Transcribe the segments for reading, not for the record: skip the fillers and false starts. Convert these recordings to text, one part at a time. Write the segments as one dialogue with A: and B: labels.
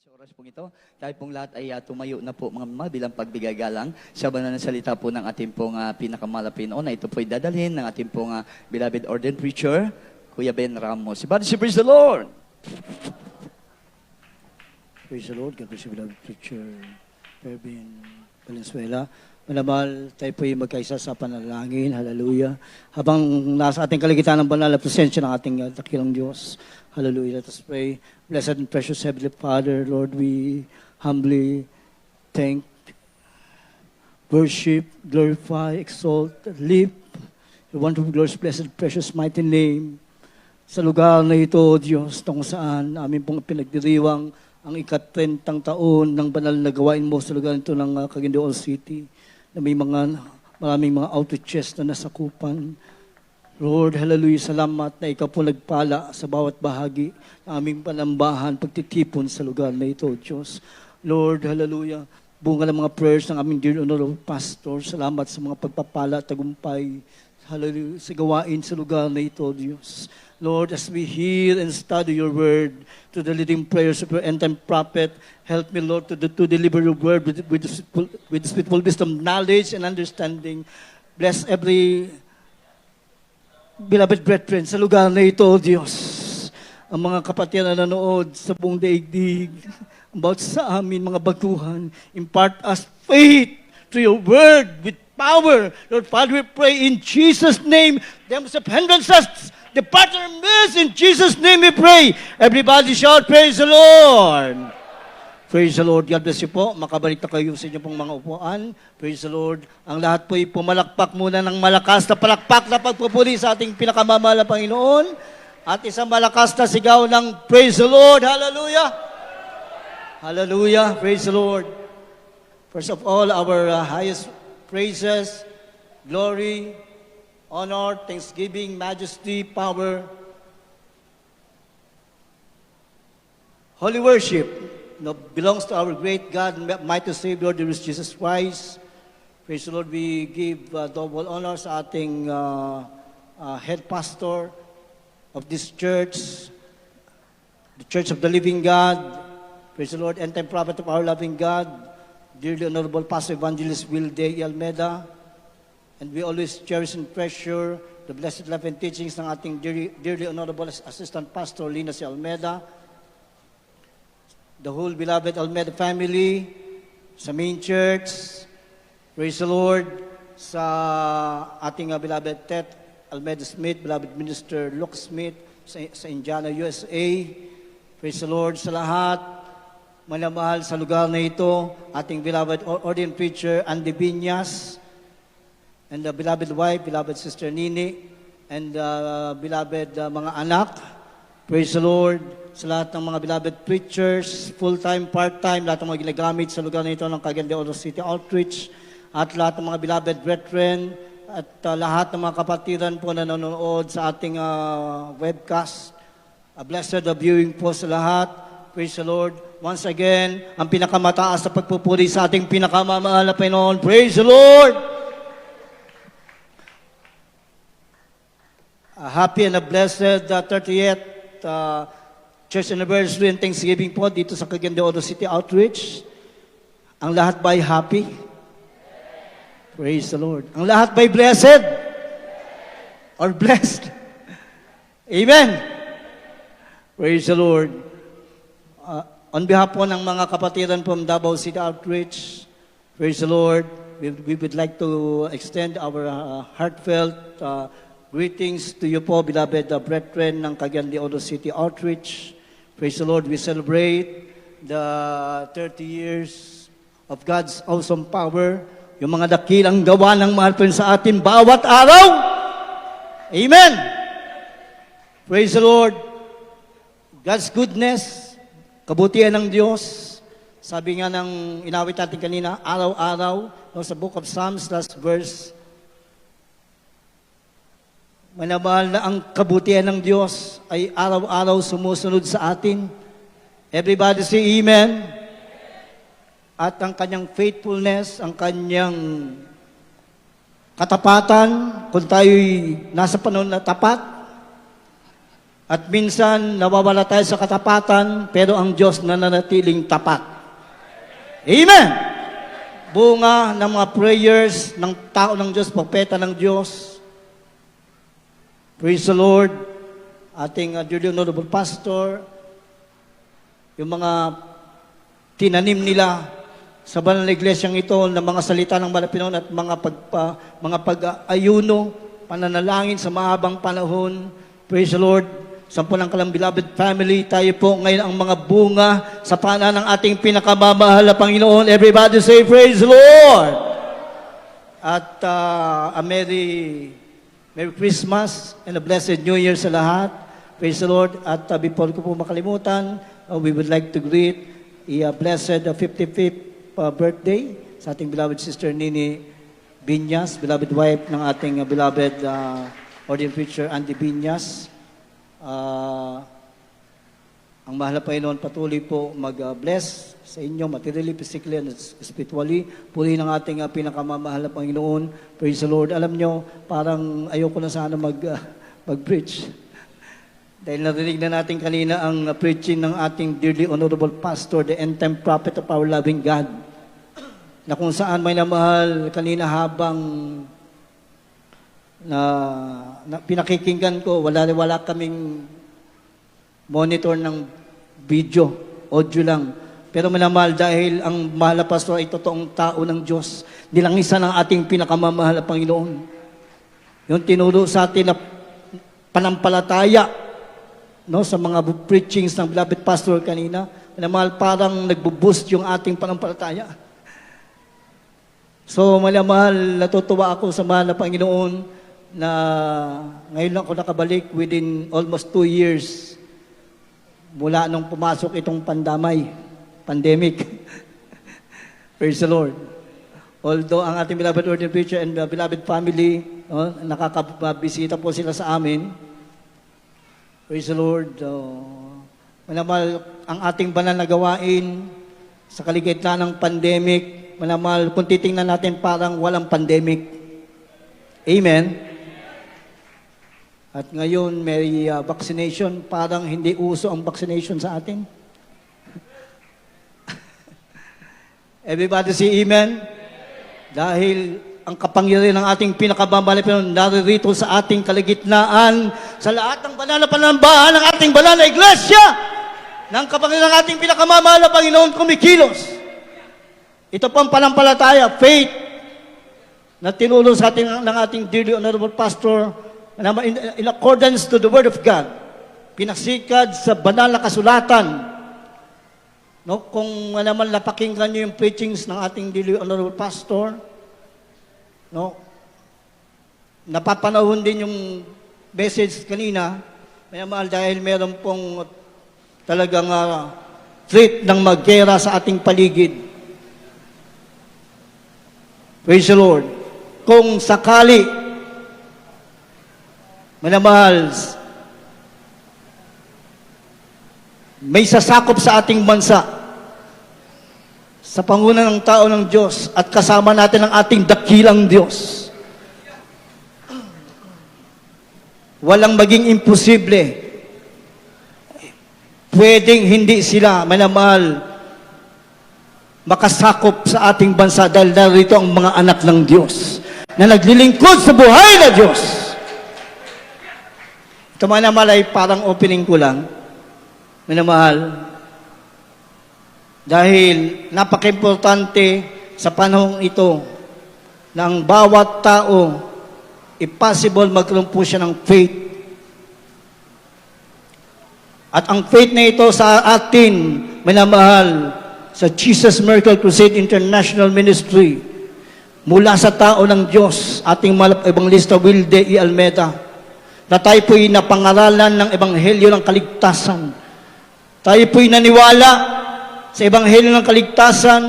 A: Sa oras pong ito, tayo pong lahat ay tumayo na po mga mama bilang pagbigay galang sa banal na salita po ng ating pong pinakamalapin na ito po ay dadalhin ng ating pong beloved ordained preacher, Kuya Ben Ramos. Everybody say praise the Lord!
B: Praise the Lord. God bless you, beloved preacher Pervin Valenzuela. Manamahal, tayo po ay magkaisa sa panalangin. Hallelujah. Habang nasa ating kaligtaan ng banal na presensya ng ating dakilang Diyos. Hallelujah. Let us pray. Blessed and precious Heavenly Father, Lord, we humbly thank, worship, glorify, exalt, lift your wonderful, glorious, blessed, precious, mighty name sa lugar na ito, Diyos, kung saan amin pong pinagdiriwang ang ika-30 taon ng banal na gawain mo sa lugar nito ng Caguindanao City na may maraming mga outreaches na nasakupan. Lord, hallelujah, salamat na ikaw po nagpala sa bawat bahagi ng aming panambahan, pagtitipon sa lugar na ito, Diyos. Lord, hallelujah, bunga ng mga prayers ng aming dear honorable pastor. Salamat sa mga pagpapala, tagumpay, hallelujah, sa gawain sa lugar na ito, Diyos. Lord, as we hear and study your word to the leading prayers of your end-time prophet, help me, Lord, to deliver your word with spiritual wisdom, knowledge, and understanding. Bless every beloved brethren sa lugar na ito, Diyos. Ang mga kapatid na nanood sa buong daigdig, about sa amin, mga baguhan, impart us faith to your word with power. Lord Father, we pray in Jesus' name, them of hindrances, depart our midst, in Jesus' name we pray. Everybody shout, praise the Lord. Praise the Lord. God bless you po. Makabalik na kayo sa inyong pong mga upuan. Praise the Lord. Ang lahat po ay pumalakpak muna ng malakas na palakpak na pagpupuli sa ating pinakamamahal na Panginoon. At isang malakas na sigaw ng praise the Lord. Hallelujah. Hallelujah. Praise the Lord. First of all, our highest praises, glory, honor, thanksgiving, majesty, power, holy worship, belongs to our great God and mighty Savior, dear Jesus Christ. Praise the Lord. We give double honor sa ating head pastor of this church, the Church of the Living God. Praise the Lord. End-time prophet of our loving God, dearly honorable Pastor Evangelist Will Day Almeida. And we always cherish and treasure the blessed life and teachings ng ating dearly honorable Assistant Pastor Lina C. Almeida, the whole beloved Almeida family, sa main church, praise the Lord, sa ating beloved Tet Almeida Smith, beloved Minister Luke Smith, sa Indiana, USA, praise the Lord sa lahat, manamahal sa lugar na ito, ating beloved ordained preacher Andy Binyas, and the beloved wife, beloved Sister Nini, and beloved mga anak, praise the Lord, sa lahat ng mga beloved preachers, full-time, part-time, lahat ng mga ginagamit sa lugar na ito ng Caguindanao City Outreach, at lahat ng mga beloved brethren, at lahat ng mga kapatiran po na nanonood sa ating webcast. Blessed viewing po sa lahat. Praise the Lord. Once again, ang pinakamataas na pagpupuri sa ating pinakamamahal na Panginoon. Praise the Lord! A happy and a blessed 30th Church Anniversary and Thanksgiving po dito sa Caguindanao City Outreach. Ang lahat ba'y happy? Praise the Lord. Ang lahat ba'y blessed? Or blessed? Amen. Praise the Lord. On behalf po ng mga kapatiran from Davao City Outreach, praise the Lord, we would like to extend our heartfelt greetings to you po, beloved brethren ng Caguindanao City Outreach. Praise the Lord, we celebrate the 30 years of God's awesome power, yung mga dakilang gawa ng mahal po sa atin bawat araw. Amen! Praise the Lord. God's goodness, kabutihan ng Diyos. Sabi nga ng inawit natin kanina, araw-araw, sa book of Psalms, last verse, manamahal na ang kabutihan ng Diyos ay araw-araw sumusunod sa atin. Everybody say amen. At ang kanyang faithfulness, ang kanyang katapatan, kung tayo'y nasa panahon na tapat, At minsan, nawawala tayo sa katapatan, pero ang Diyos nananatiling tapat. Amen! Bunga ng mga prayers ng tao ng Diyos, propeta ng Diyos. Praise the Lord. Ating dearly honorable pastor, yung mga tinanim nila sa banal na iglesyang ito ng mga salita ng Malapinon at mga pag-ayuno, pananalangin sa mahabang panahon. Praise the Lord. Sampulang kalang beloved family, tayo po ngayon ang mga bunga sa paanan ng ating pinakamamahal na Panginoon. Everybody say, praise the Lord! At a Merry Christmas and a blessed New Year sa lahat. Praise the Lord. At before ko po makalimutan, we would like to greet a blessed 55th birthday sa ating beloved sister Nini Binyas, beloved wife ng ating beloved ordained preacher Andy Binyas. Ang mahal na Panginoon patuloy po mag-bless sa inyo, materially, physically, and spiritually. Puri ng ating pinakamamahal na Panginoon. Praise the Lord. Alam nyo, parang ayoko na sana mag-preach. Dahil narinig na natin kanina ang preaching ng ating dearly honorable pastor, the end-time prophet of our loving God, na kung saan may namahal kanina habang na pinakikinggan ko, wala kaming monitor ng video, audio lang. Pero manamahal dahil ang mahal na pastor ay totoong tao ng Diyos. Nilangisan ng ating pinakamamahal na Panginoon. Yung tinuro sa atin na panampalataya, no, sa mga preachings ng beloved pastor kanina. Manamahal parang nagbo-boost yung ating panampalataya. So manamahal, natutuwa ako sa mahal na Panginoon na ngayon lang ako nakabalik within almost 2 years mula nung pumasok itong pandemic. Praise the Lord. Although ang ating beloved ordained preacher and beloved family, nakakabisita po sila sa amin. Praise the Lord. Manamal, ang ating banal na gawain sa kaligitnaan ng pandemic, manamal, kung titingnan natin parang walang pandemic. Amen. At ngayon, may vaccination. Parang hindi uso ang vaccination sa atin. Everybody say amen? Dahil ang kapangyarihan ng ating pinakamamahal na Panginoon naririto sa ating kaligitnaan, sa lahat ng banal na panambahan ng ating banal na iglesia, ng kapangyarihan ng ating pinakamamahal na Panginoon kumikilos. Ito po ang panampalataya, faith, na tinulong sa ating ng ating dearly honorable pastor, in accordance to the Word of God, pinasikad sa banal na kasulatan. No, kung naman napakinggan niyo yung preachings ng ating dearly honorable pastor, no, napapanahon din yung message kanina, may mahal dahil meron pong talagang threat ng maggera sa ating paligid. Praise the Lord. Kung sakali manamahal, may sasakop sa ating bansa sa panguna ng tao ng Diyos at kasama natin ang ating dakilang Diyos. Walang maging imposible. Pwedeng hindi sila, manamahal, makasakop sa ating bansa dahil narito ang mga anak ng Diyos na naglilingkod sa buhay na Diyos. Ito manamahal ay parang opening ko lang, minamahal, dahil napaka-importante sa panahong ito na ang bawat tao, impossible magkaroon po siya ng faith. At ang faith na ito sa atin, minamahal, sa Jesus Miracle Crusade International Ministry, mula sa tao ng Diyos, ating Evangelista Wilde E. Almeda, na tayo po'y napangaralan ng Ebanghelyo ng Kaligtasan. Tayo po'y naniwala sa Ebanghelyo ng Kaligtasan.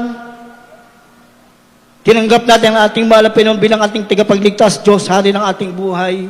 B: Tinanggap natin ang ating mahal na Panginoon bilang ating tagapagligtas, Diyos, Hari ng ating buhay.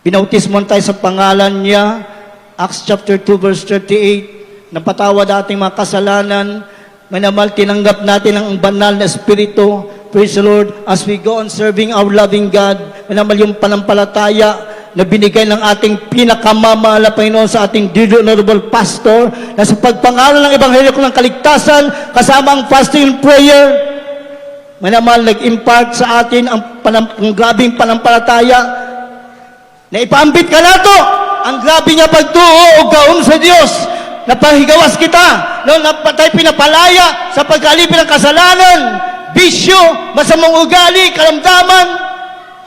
B: Binautismon tayo sa pangalan niya, Acts chapter 2 verse 38, napatawad ating mga kasalanan, manamal tinanggap natin ang banal na Espiritu. Praise the Lord, as we go on serving our loving God, manamal yung panampalataya, na binigay ng ating pinakamamahal na Panginoon sa ating dearly honorable pastor na sa pagpangaral ng Ebanghelyo ng Kaligtasan kasama ang fasting and prayer, manamahal nag-impart sa atin ang grabing panampalataya na ipaambit ka na to, ang grabe niya pagtuo o gaon sa Diyos, na panghigawas kita, no, na patay pinapalaya sa pagkalipin ng kasalanan, bisyo, masamang ugali, karamdaman,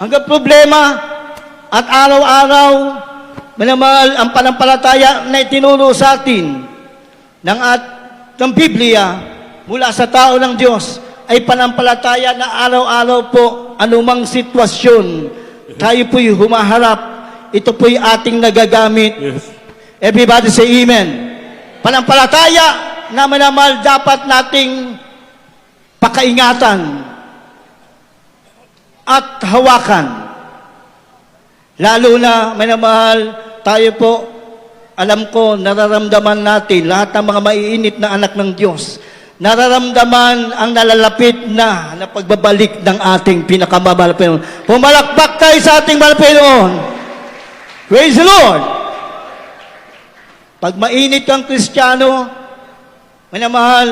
B: hanggang problema. At araw-araw, manamahal ang panampalataya na itinuro sa atin ng Biblia mula sa tao ng Diyos ay panampalataya na araw-araw po anumang sitwasyon tayo po'y humaharap, ito po'y ating nagagamit.
C: Yes.
B: Everybody say amen. Panampalataya na manamahal dapat nating pakaingatan at hawakan. Lalo na, manamahal, tayo po, alam ko, nararamdaman natin, lahat ng mga maiinit na anak ng Diyos, nararamdaman ang nalalapit na pagbabalik ng ating pinakamamahal na Panginoon. Pumalakpak tayo sa ating mahal na Panginoon. Praise the Lord! Pag mainit kang Kristiyano, manamahal,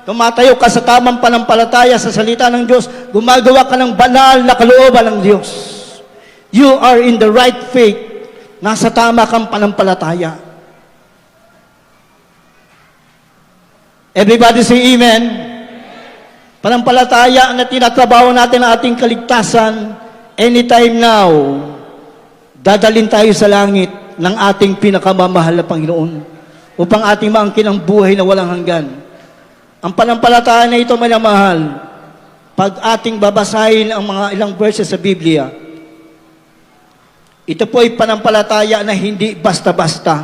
B: tumatayo ka sa tamang panampalataya sa salita ng Diyos, gumagawa ka ng banal na kalooban ng Diyos. You are in the right faith. Nasa tama kang panampalataya. Everybody say amen. Panampalataya na tinatrabaho natin ang ating kaligtasan, anytime now, dadalhin tayo sa langit ng ating pinakamamahal na Panginoon upang ating maangkin ang buhay na walang hanggan. Ang panampalataya na ito, manamahal, pag ating babasahin ang mga ilang verses sa Biblia, ito po ay panampalataya na hindi basta-basta.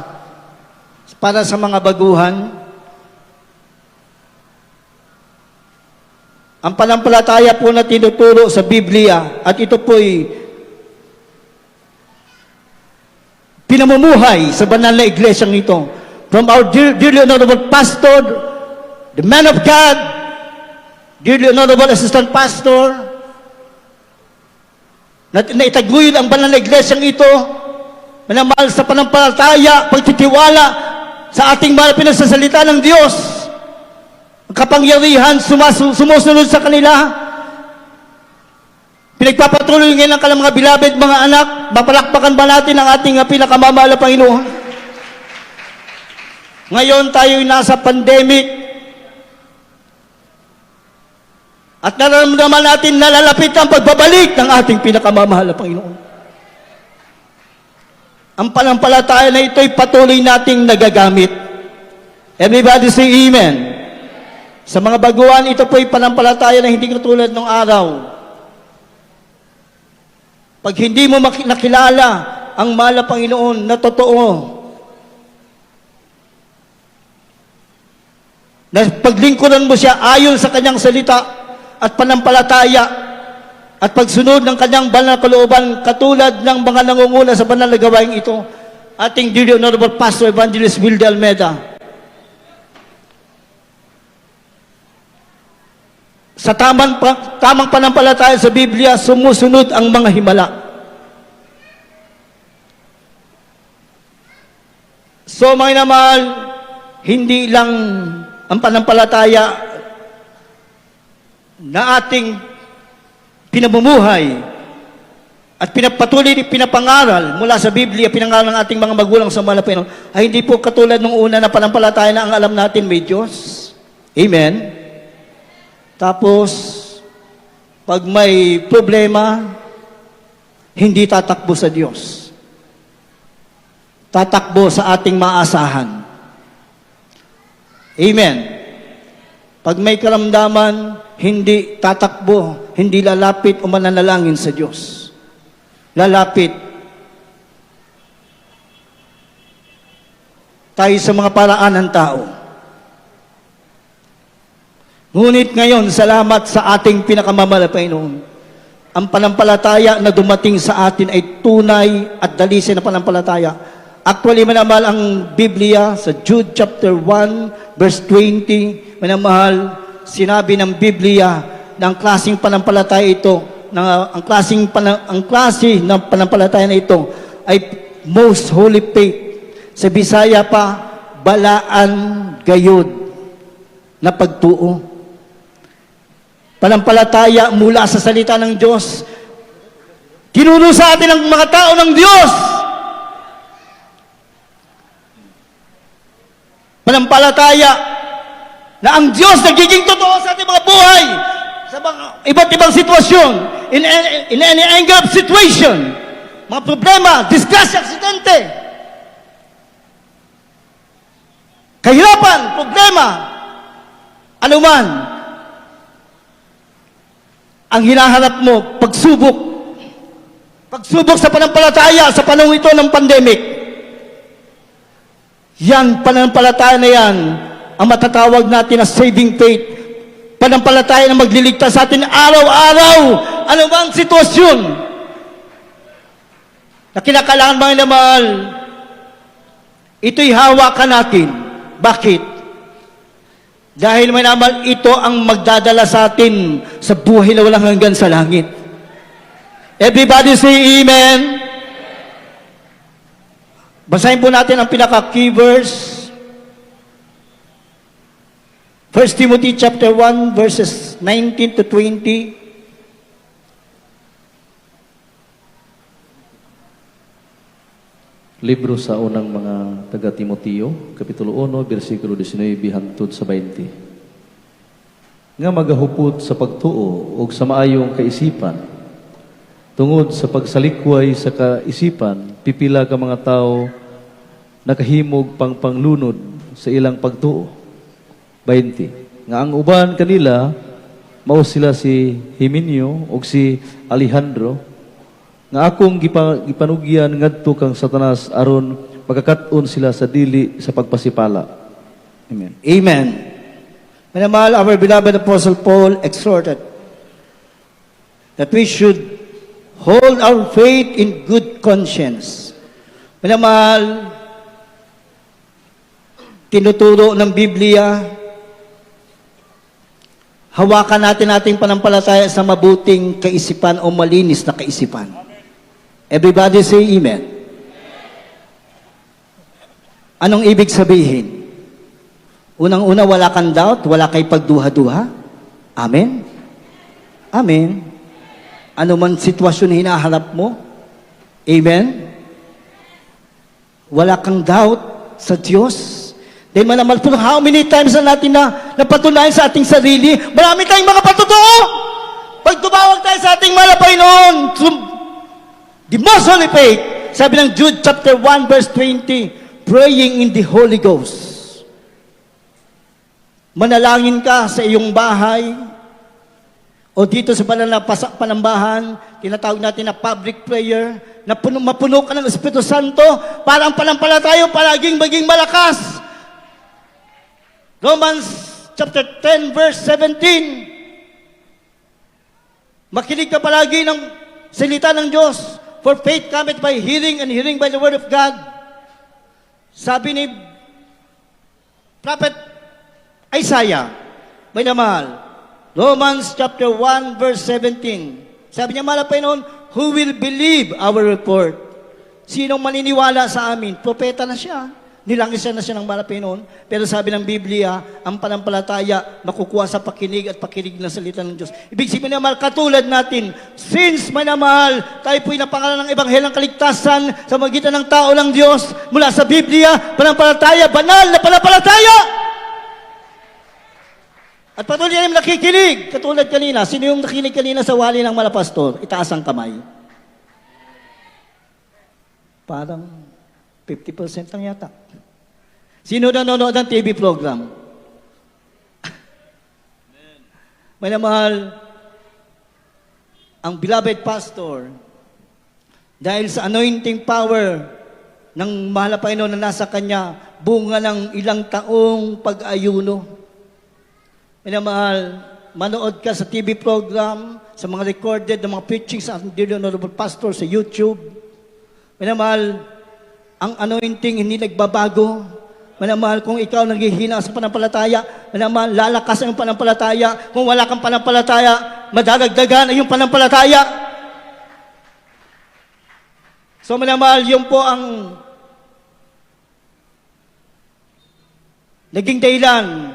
B: Para sa mga baguhan, ang panampalataya po na tinuturo sa Biblia, at ito po ay pinamumuhay sa banal na iglesyang ito. From our dearly honorable pastor, the man of God, dearly honorable assistant pastor, na itaguyod ang banal na iglesyang ito, manamahal sa panampalataya, pagtitiwala sa ating mahal na pinagsasalita ng Diyos, ang kapangyarihan sumusunod sa kanila. Pinagpapatuloy ngayon ang kanilang mga beloved mga anak, mapalakpakan ba natin ang ating pinakamamahal na Panginoon? Ngayon tayo'y nasa pandemic, at nararamdaman natin nalalapit ang pagbabalik ng ating pinakamamahal na Panginoon. Ang panampalataya na ito'y patuloy nating nagagamit. Everybody say amen. Sa mga baguhan, ito po'y panampalataya na hindi katulad ng araw. Pag hindi mo nakilala ang mahal na Panginoon na totoo, na paglingkuran mo siya ayon sa kanyang salita, at panampalataya at pagsunod ng kanyang banal na kalooban katulad ng mga nangunguna sa banal na gawaing ito, ating dearly honorable Pastor Evangelist Will de Almeida. Sa tamang panampalataya sa Biblia, sumusunod ang mga himala. So mga namahal, hindi lang ang panampalataya na ating pinamumuhay at pinapangaral mula sa Biblia, pinangaral ng ating mga magulang sa mahal na Panginoon, ay hindi po katulad nung una na panampalataya na ang alam natin may Diyos. Amen? Tapos, pag may problema, hindi tatakbo sa Diyos. Tatakbo sa ating maasahan. Amen? Pag may karamdaman, hindi tatakbo, hindi lalapit o mananalangin sa Diyos. Lalapit tayo sa mga paraan ng tao. Ngunit ngayon, salamat sa ating pinakamamahal na Panginoon. Ang panampalataya na dumating sa atin ay tunay at dalisay na panampalataya. Actually, manamahal ang Biblia sa Jude chapter 1, verse 20, manamahal, sinabi ng Biblia na ang klaseng panampalataya ito, ang klase ng panampalataya na ito ay most holy faith. Sa Bisaya pa, balaan gayod na pagtuo. Panampalataya mula sa salita ng Diyos. Tinuro sa atin ang mga tao ng Diyos. Panampalataya na ang Diyos nagiging totoo sa ating mga buhay sa mga iba't ibang sitwasyon, in any angle of situation, mga problema, disgrasya, aksidente, kahirapan, problema, anuman, ang hinahanap mo, pagsubok sa panampalataya sa panahon ito ng pandemic, yan, pananampalataya na yan, ang matatawag natin na saving faith. Panampalataya na magliligtas sa atin araw-araw, anumang sitwasyon na kinakailangan mga mahal, ito'y hawakan natin. Bakit? Dahil may naman ito ang magdadala sa atin sa buhay na walang hanggan sa langit. Everybody say amen. Basahin po natin ang pinaka-key verse. 1 Timothy chapter 1 verses 19 to 20.
C: Libro sa unang mga taga Timoteo, Kapitulo 1, versikulo 19 hangtod sa 20. Nga magahupot sa pagtuo o sa maayong kaisipan, tungod sa pagsalikway sa kaisipan, pipila ka mga tao nakahimog pang panglunod sa ilang pagtuo. 20. Nga ang uban kanila, mao sila si Himeneo o si Alejandro, nga akong gipanugyan ngadto kang Satanas aron magkakat-on sila sa dili sa pagpasipala. Amen.
B: Amen. Manamahal, our beloved Apostle Paul exhorted that we should hold our faith in good conscience. Manamahal, tinuturo ng Biblia, hawakan natin ating panampalataya sa mabuting kaisipan o malinis na kaisipan. Everybody say amen. Anong ibig sabihin? Unang-una, wala kang doubt, wala kay pagduha-duha. Amen? Amen. Ano man sitwasyon na hinaharap mo? Amen? Wala kang doubt sa Diyos? Dahil manamal po, how many times na natin na napatunayan sa ating sarili, marami tayong mga patotoo. Pag tumawag tayo sa ating mahal na Panginoon, the most holy faith, sabi ng Jude chapter 1 verse 20, praying in the Holy Ghost. Manalangin ka sa iyong bahay, o dito sa panambahan, tinatawag natin na public prayer, na mapuno ka ng Espiritu Santo, para ang panampalataya palaging maging malakas. Romans chapter 10 verse 17. Makinig ka palagi ng salita ng Diyos. For faith cometh by hearing, and hearing by the word of God. Sabi ni Prophet Isaiah, may namahal, Romans chapter 1 verse 17. Sabi niya, mahal na Panginoon, who will believe our report? Sinong maniniwala sa amin? Propeta na siya. Nilangis na siya ng mahal na Panginoon. Pero sabi ng Biblia, ang panampalataya makukuha sa pakinig at pakinig ng salita ng Diyos. Ibig sabihin na mahal, katulad natin, since may namahal, tayo po'y napangalan ng ebanghelang kaligtasan sa magitan ng tao ng Diyos mula sa Biblia, panampalataya, banal na panampalataya. At patuloy namin nakikinig, katulad kanina. Sino yung nakinig kanina sa wali ng malapastor? Itaas ang kamay. Parang 50% lang yata. Sino nanonood ng TV program? May namahal, ang beloved pastor, dahil sa anointing power ng mahal na Panginoon na nasa kanya, bunga ng ilang taong pag-ayuno. May namahal, manood ka sa TV program, sa mga recorded ng mga preachings sa dear honorable pastor sa YouTube. May namahal, ang anointing hindi nagbabago. Manamahal, kung ikaw naghihina sa panampalataya, manamahal, lalakas ang panampalataya. Kung wala kang panampalataya, madadagdagan ang iyong panampalataya. So minamahal, yun po ang naging dahilan,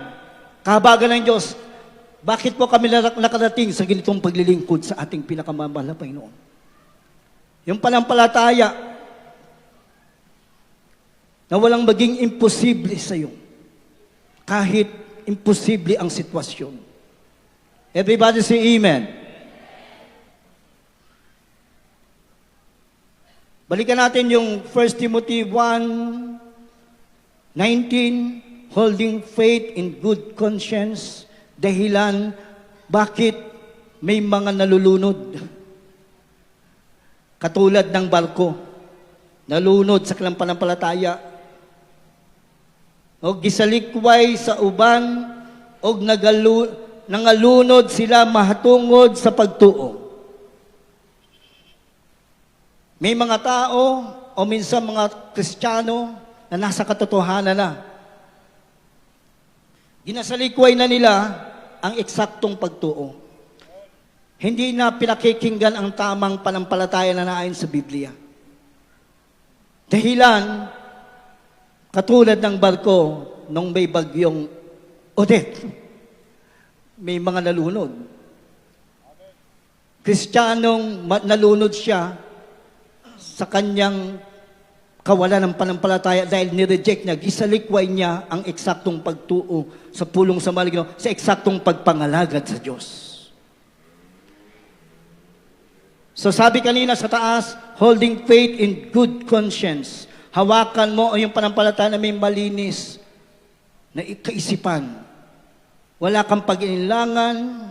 B: kahabagan ng Diyos, bakit po kami nakarating sa ganitong paglilingkod sa ating pinakamamahal na Panginoon. Yung panampalataya na walang maging imposible sa iyo. Kahit imposible ang sitwasyon. Everybody say amen. Balikan natin yung 1 Timothy 1:19, holding faith in good conscience, dahilan bakit may mga nalulunod. Katulad ng barko, nalunod sa kanilang panampalataya. O gisalikway sa uban, o nangalunod sila mahatungod sa pagtuo. May mga tao, o minsan mga Kristiyano, na nasa katotohanan na. Ginasalikway na nila ang eksaktong pagtuo. Hindi na pinakikinggan ang tamang panampalataya na naayon sa Biblia. Dahilan, katulad ng barko nung may bagyong Odette, may mga nalunod. Kristiyanong nalunod siya sa kanyang kawalan ng panampalataya dahil nireject niya, gisalikway niya ang eksaktong pagtuo sa pulong sa maligno, sa eksaktong pagpangalagad sa Diyos. So sabi kanina sa taas, holding faith in good conscience. Hawakan mo yung panampalataya na may malinis na kaisipan. Wala kang pag-iinlangan.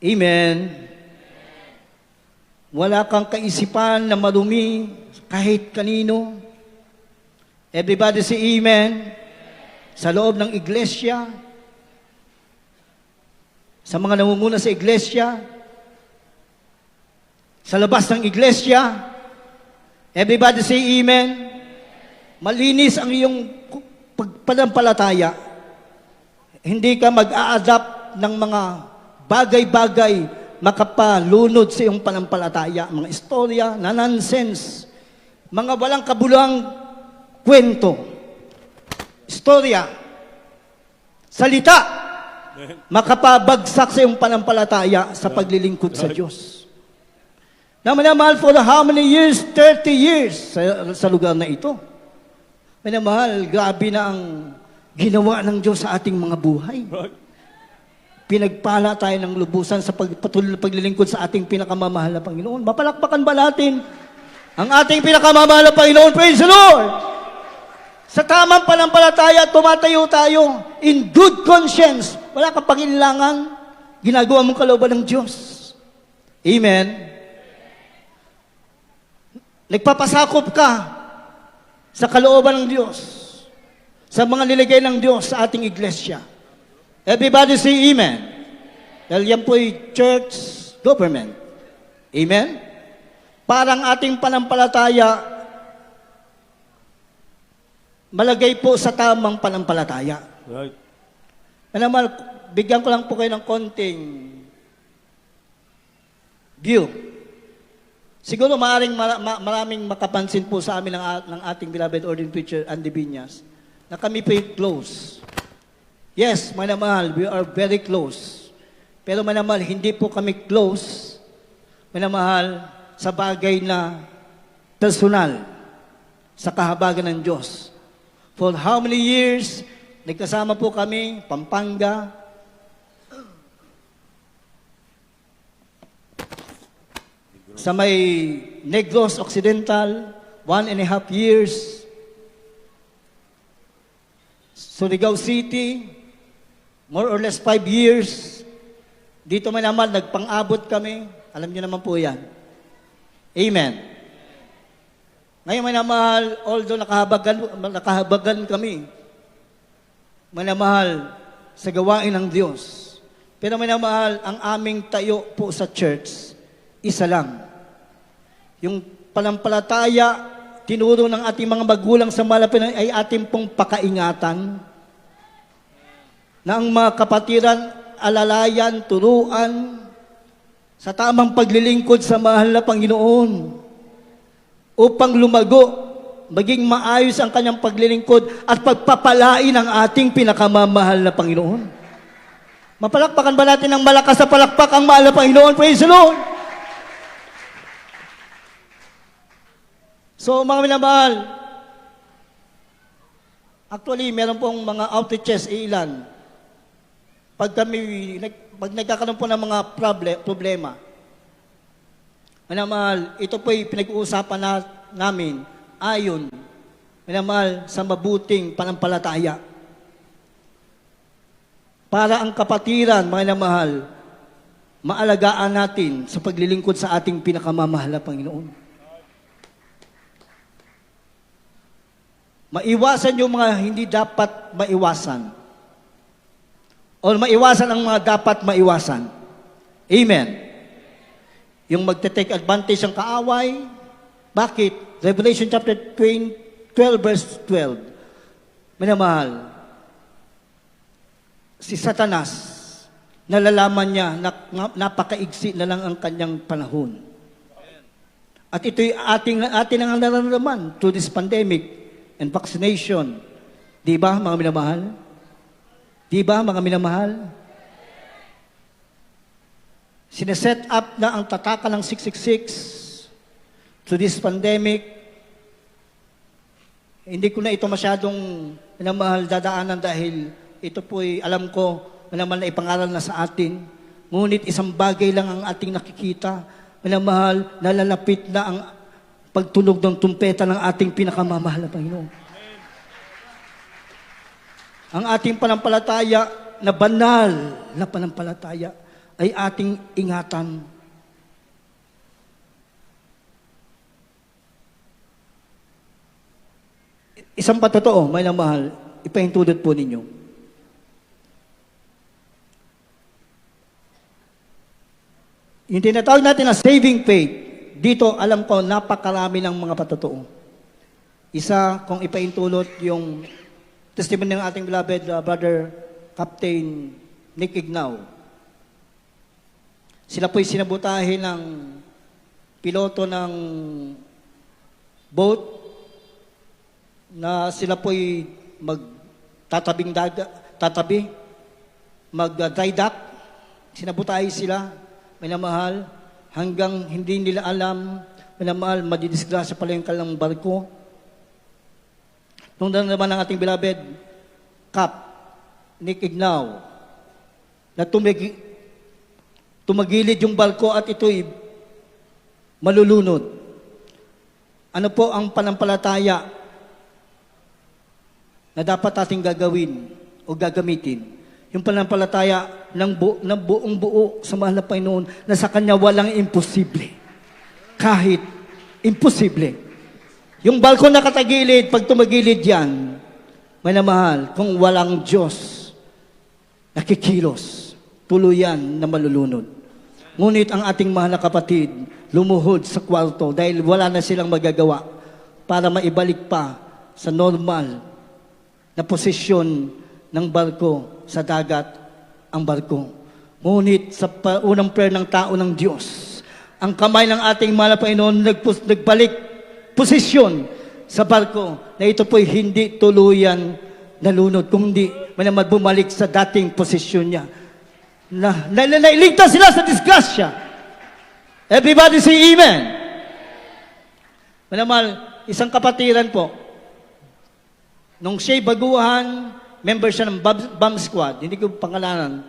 B: Amen. Wala kang kaisipan na marumi kahit kanino. Everybody say amen. Sa loob ng iglesia, sa mga namumuna sa iglesia, sa labas ng iglesia, everybody say amen. Malinis ang iyong pagpanampalataya. Hindi ka mag-a-adapt ng mga bagay-bagay makapalunod sa iyong panampalataya. Mga istorya na nonsense. Mga walang kabulang kwento. Istorya. Salita. Makapabagsak sa iyong panampalataya sa paglilingkod sa Diyos. Na minamahal, for how many years? 30 years sa lugar na ito. Minamahal, grabe na ang ginawa ng Diyos sa ating mga buhay. Pinagpala tayo ng lubusan sa patuloy na paglilingkod sa ating pinakamamahal na Panginoon. Mapalakpakan ba natin ang ating pinakamamahal na Panginoon? Praise the Lord! Sa tamang panampalataya, tumatayo tayo in good conscience. Wala kang pag-ilangan. Ginagawa mong kalooban ng Diyos. Amen. Nagpapasakop ka sa kalooban ng Diyos, sa mga nilagay ng Diyos sa ating iglesia. Everybody say amen. Dahil yan po ay church government. Amen? Parang ating panampalataya, malagay po sa tamang panampalataya.
D: Right.
B: Naman, bigyan ko lang po kayo ng konting view. Siguro maraming makapansin po sa amin ng ating beloved ordained preacher, Andy Binyas, na kami po close. Yes, manamahal, we are very close. Pero manamahal, hindi po kami close, manamahal, sa bagay na personal, sa kahabagan ng Diyos. For how many years, nagkasama po kami, Pampanga, sa may Negros Occidental, 1.5 years. Surigao City, more or less 5 years. Dito man naman, nagpang-abot kami. Alam niyo naman po yan. Amen. Ngayon manamahal, although nakahabagan kami, manamahal sa gawain ng Diyos. Pero manamahal, ang aming tayo po sa church, isa lang. Yung panampalataya, tinuro ng ating mga magulang sa malapit ay ating pong pakaingatan. Na ang mga kapatiran, alalayan, turuan, sa tamang paglilingkod sa mahal na Panginoon. upang lumago, maging maayos ang kanyang paglilingkod at pagpapalain ang ating pinakamamahal na Panginoon. Mapalakpakan ba natin ng malakas na palakpak ang mahal na Panginoon? Praise the Lord! So, mga minamahal, actually, meron pong mga outreaches, ilan. Pag nagkakaroon po ng mga problema, minamahal, ito po'y pinag-uusapan namin ayon, minamahal, sa mabuting panampalataya. Para ang kapatiran, minamahal, maalagaan natin sa paglilingkod sa ating pinakamamahal na Panginoon. Maiwasan yung mga hindi dapat maiwasan. O maiwasan ang mga dapat maiwasan. Amen. Yung magte-take advantage ng kaaway. Bakit? Revelation chapter 12 verse 12. Minamahal, si Satanas, nalalaman niya na napakaigsi na lang ang kanyang panahon. At ito'y atin ang nararamdaman through this pandemic and vaccination. Di ba, mga minamahal? Di ba, mga minamahal? Sineset up na ang tatakan ng 666 to this pandemic. Hindi ko na ito masyadong minamahal dadaanan dahil ito po'y alam ko minamahal na ipangaral na sa atin. Ngunit isang bagay lang ang ating nakikita. Minamahal, nalalapit na ang pagtunog ng tumpeta ng ating pinakamamahal na Panginoon. Ang ating panampalataya na banal na panampalataya ay ating ingatan. Isang patotoo, may namahal, ipahintulot po ninyo. Yung tinatawag natin na saving faith, dito alam ko napakarami ng mga patotoo. Isa, kung ipahintulot yung testimony ng ating beloved brother Captain Nick Ignaw. Sila po'y sinabutahin ng piloto ng boat na sila po'y mag-dry dock, sinabutahin sila, minamahal, hanggang hindi nila alam, minamahal, madidisgrasya pala yung kalang barko. Nung naman ng ating beloved Cap, Nick Ignaw, na tumagilid yung barko at ito'y malulunod. Ano po ang panampalataya na dapat ating gagawin o gagamitin? Yung panampalataya ng buong buo sa mahal na Panginoon na sa Kanya walang imposible. Kahit imposible. Yung balko na katagilid, pag tumagilid yan, may namahal, kung walang Diyos, nakikilos, tuluyan na malulunod. Ngunit ang ating mahal na kapatid, lumuhod sa kwarto dahil wala na silang magagawa para maibalik pa sa normal na posisyon ng barko sa dagat ang barko. Ngunit sa unang prayer ng tao ng Diyos, ang kamay ng ating mahal na Panginoon nagbalik posisyon sa barko na ito po'y hindi tuluyan nalunod, kundi manamad bumalik sa dating posisyon niya. Nailigtas sila sa disgrasya. Everybody say amen. Manamal, isang kapatiran po, nung siya'y baguhan, member siya ng bomb squad, hindi ko pangalanan.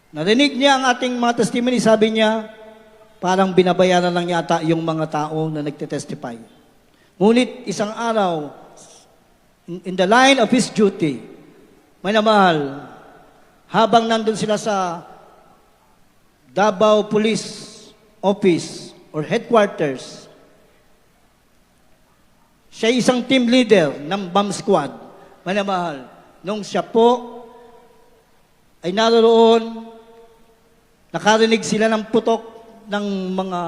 B: Narinig niya ang ating mga testimony, sabi niya, parang binabayaran lang yata yung mga tao na nagtetestify. Ngunit isang araw, in the line of his duty, may namahal, habang nandun sila sa Davao Police Office or Headquarters, siya isang team leader ng bomb squad. Manamahal, nung siya po ay naroon, nakarinig sila ng putok ng mga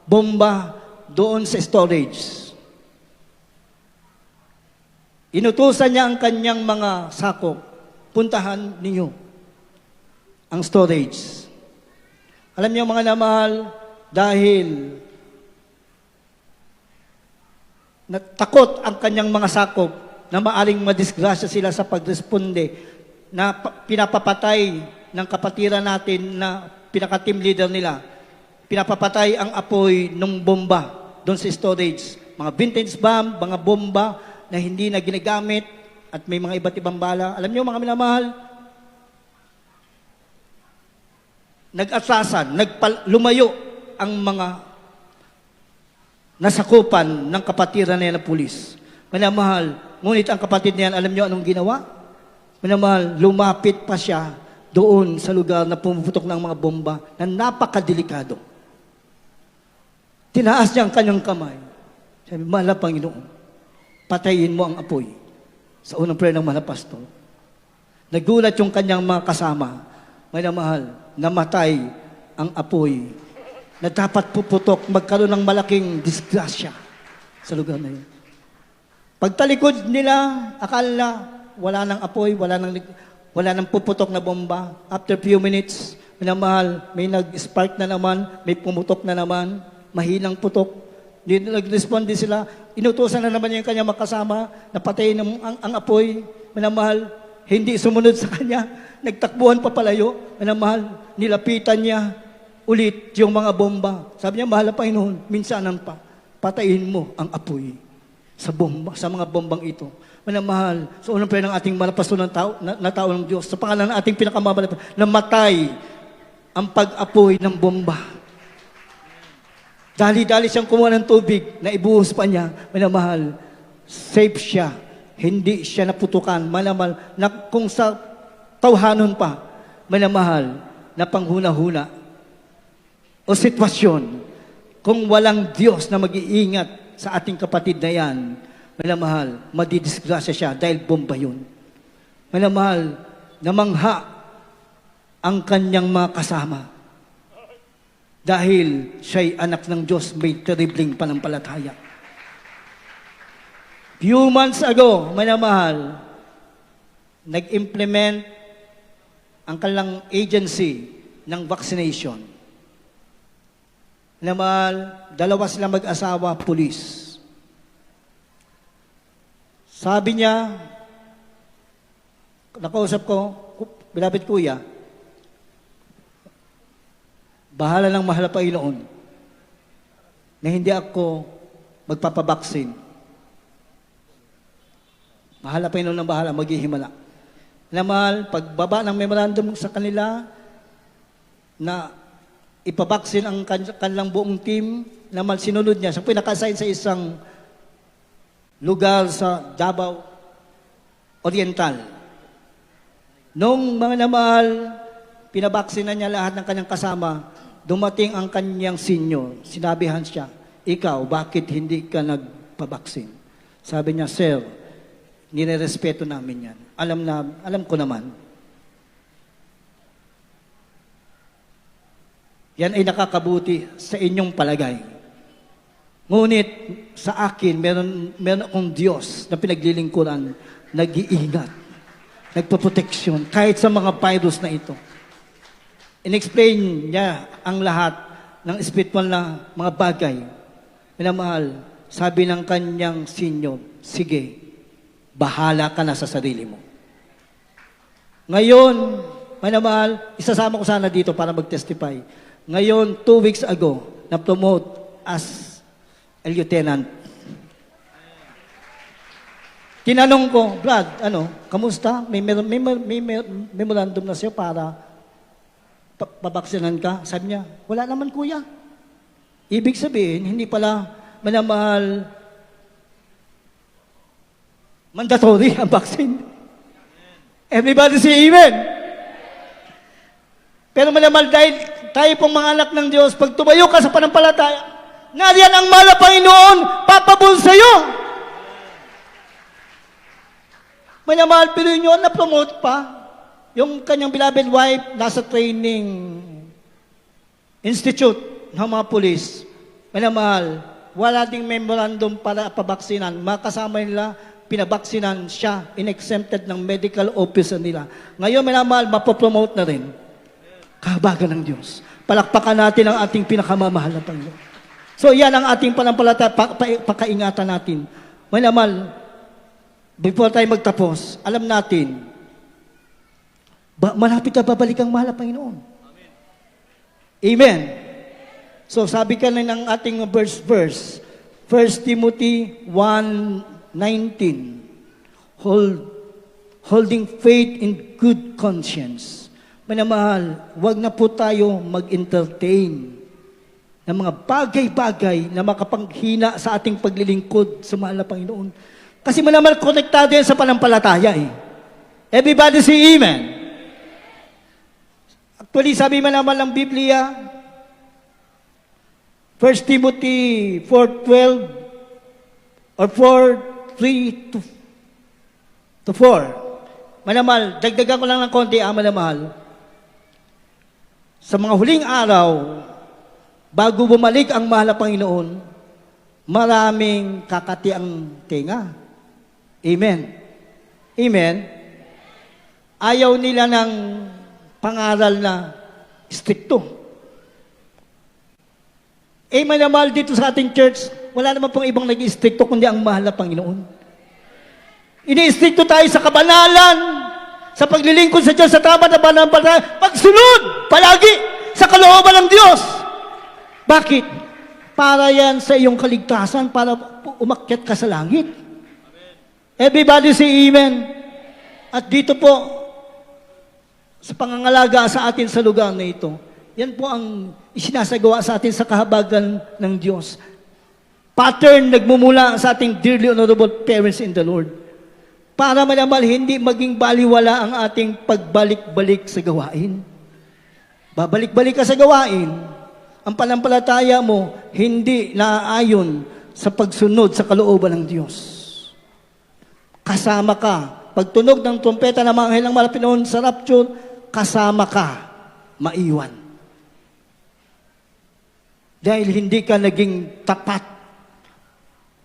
B: bomba doon sa storage. Inutusan niya ang kanyang mga sakop, puntahan ninyo ang storage. Alam niyo mga namahal, dahil Takot ang kanyang mga sakop na maaring madisgrasya sila sa pagresponde na pinapapatay ng kapatiran natin na pinaka-team leader nila. Pinapapatay ang apoy ng bomba doon sa storage. Mga vintage bomb, mga bomba na hindi na ginagamit at may mga iba't ibang bala. Alam niyo mga minamahal, nag-atrasan, lumayo ang mga nasakupan ng kapatiran na pulis. Minamahal, ngunit ang kapatid niyan, alam niyo anong ginawa? Minamahal, lumapit pa siya doon sa lugar na pumuputok ng mga bomba na napakadelikado. Tinaas niya ang kanyang kamay. Sabi, mahal na Panginoon, patayin mo ang apoy. Sa unang prayer ng mahal na pastor. Nagulat yung kanyang mga kasama. Minamahal, namatay ang apoy na dapat puputok, magkaroon ng malaking disgrasya sa lugar na yun. Pagtalikod nila, akala wala nang apoy, wala nang puputok na bomba. After few minutes, minamahal, may nag-spark na naman, may pumutok na naman, mahinang putok. Nag-respond din sila, inutusan na naman yung kanyang makasama, napatayin ang apoy, minamahal, hindi sumunod sa kanya, nagtakbuhan pa palayo, minamahal, nilapitan niya, ulit yung mga bomba. Sabi niya, mahal na Panginoon, minsanan pa, patayin mo ang apoy sa bomba, sa mga bombang ito. Minamahal, sa unang prayer ng ating malapasto ng tao, na tao ng Diyos, sa pangalan ng ating pinakamabalik, namatay ang pag-apoy ng bomba. Dali-dali siyang kumuha ng tubig na ibuhos pa niya. Minamahal, safe siya. Hindi siya naputukan. Minamahal, na kung sa tawhanon pa, minamahal, na panghuna-huna o sitwasyon, kung walang Diyos na mag-iingat sa ating kapatid na yan, minamahal, madidisgrasya siya dahil bomba yun. Minamahal, namangha ang kanyang mga kasama dahil siya'y anak ng Diyos, may terribling panampalataya. Few months ago, minamahal, nag-implement ang kanilang agency ng vaccination. Minamahal, dalawa sila mag-asawa, pulis. Sabi niya, nakausap ko, bilapit kuya, bahala ng mahal na Panginoon na hindi ako magpapabaksin. Mahal na Panginoon ng bahala, maghihimala. Minamahal, pagbaba ng memorandum sa kanila na ipabaksin ang kanilang buong team, naman sinunod niya. Siya po naka-assign sa isang lugar sa Davao Oriental. Nung mga namahal, pinabaksin na niya lahat ng kanyang kasama, dumating ang kanyang senior. Sinabihan siya, ikaw, bakit hindi ka nagpabaksin? Sabi niya, sir, nirerespeto namin yan. Alam ko naman. Yan ay nakakabuti sa inyong palagay. Ngunit sa akin, meron akong Diyos na pinaglilingkuran, nag-iingat, nagpaproteksyon, kahit sa mga virus na ito. In-explain niya ang lahat ng spiritual na mga bagay. Minamahal, sabi ng kanyang senior, sige, bahala ka na sa sarili mo. Ngayon, minamahal, isasama ko sana dito para mag-testify. Ngayon, 2 weeks ago, na-promote as a lieutenant. Tinanong ko, Brad, kamusta? May memorandum na siya para pabaksinan ka? Sabi niya, wala naman kuya. Ibig sabihin, hindi pala minamahal mandatory ang vaccine. Everybody say amen. Pero minamahal dahil tayo pong mga anak ng Diyos, pag tumayo ka sa panampalataya, nariyan ang mahal na Panginoon, papabul sa'yo. Minamahal, pero yun, na-promote pa. Yung kanyang beloved wife, nasa training institute ng mga pulis. Minamahal, wala ding memorandum para pabaksinan. Makasama nila, pinabaksinan siya, in-exempted ng medical officer nila. Ngayon, minamahal, mapopromote na rin. Kahabagan ng Diyos. Palakpakan natin ang ating pinakamamahal na Panginoon. So yan ang ating panampalataya, pakaingatan natin. Malamal, before tayo magtapos, alam natin, malapit na babalik ang mahal na Panginoon. Amen. So sabi ka na ng ating verse, 1 Timothy 1:19, holding faith in good conscience. Manamahal, wag na po tayo mag-entertain ng mga bagay-bagay na makapanghina sa ating paglilingkod sa mahal na Panginoon. Kasi manamahal, konektado yan sa panampalataya eh. Everybody say amen. Actually, sabi manamahal ng Biblia, 1 Timothy 4:12 or 4:3 to 4. Manamahal, dagdagan ko lang ng konti, manamahal. Sa mga huling araw, bago bumalik ang mahal na Panginoon, maraming kakati ang tenga. Amen. Amen. Ayaw nila ng pangaral na stricto. Manamahal, dito sa ating church, wala naman pong ibang nag-stricto kundi ang mahal na Panginoon. Ini-stricto tayo sa kabanalan, sa paglilingkod sa Diyos, sa tama na panampalataya, pagsunod palagi sa kalooban ng Diyos. Bakit? Para yan sa iyong kaligtasan, para umakyat ka sa langit. Everybody say amen. At dito po, sa pangangalaga sa atin sa lugar na ito, yan po ang isinasagawa sa atin sa kahabagan ng Diyos. Pattern nagmumula sa ating dearly honorable parents in the Lord. Para manamal hindi maging baliwala ang ating pagbalik-balik sa gawain. Babalik-balik ka sa gawain, ang panampalataya mo hindi naaayon sa pagsunod sa kalooban ng Diyos. Kasama ka. Pagtunog ng trumpeta ng mga anghel ng mahal na Panginoon sa rapture, kasama ka, maiwan. Dahil hindi ka naging tapat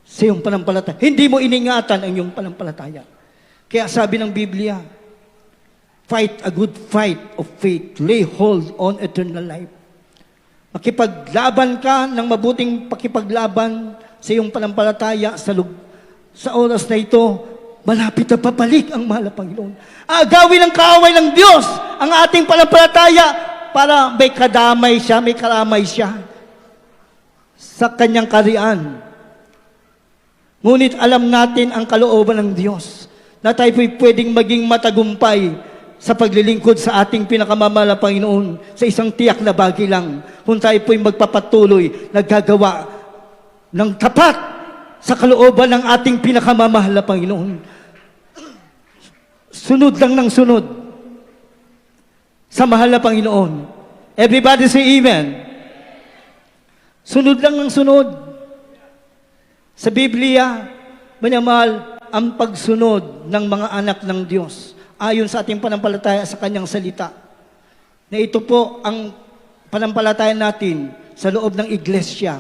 B: sa iyong panampalataya. Hindi mo iningatan ang iyong panampalataya. Kaya sabi ng Biblia, fight a good fight of faith, lay hold on eternal life. Makipaglaban ka ng mabuting pakipaglaban sa iyong panampalataya sa oras na ito, malapit na papalik ang mahal na Panginoon. Agawin ng kaaway ng Diyos ang ating panampalataya para may kadamay siya, may karamay siya sa kanyang karian. Ngunit alam natin ang kalooban ng Diyos na tayo po'y pwedeng maging matagumpay sa paglilingkod sa ating pinakamamahal na Panginoon sa isang tiyak na bagay lang kung tayo po'y magpapatuloy, naggagawa ng tapat sa kalooban ng ating pinakamamahal na Panginoon. Sunod lang ng sunod sa mahal na Panginoon. Everybody say amen. Sunod lang ng sunod. Sa Biblia, manamahal, ang pagsunod ng mga anak ng Diyos ayon sa ating panampalataya sa kanyang salita. Na ito po ang panampalataya natin sa loob ng iglesia.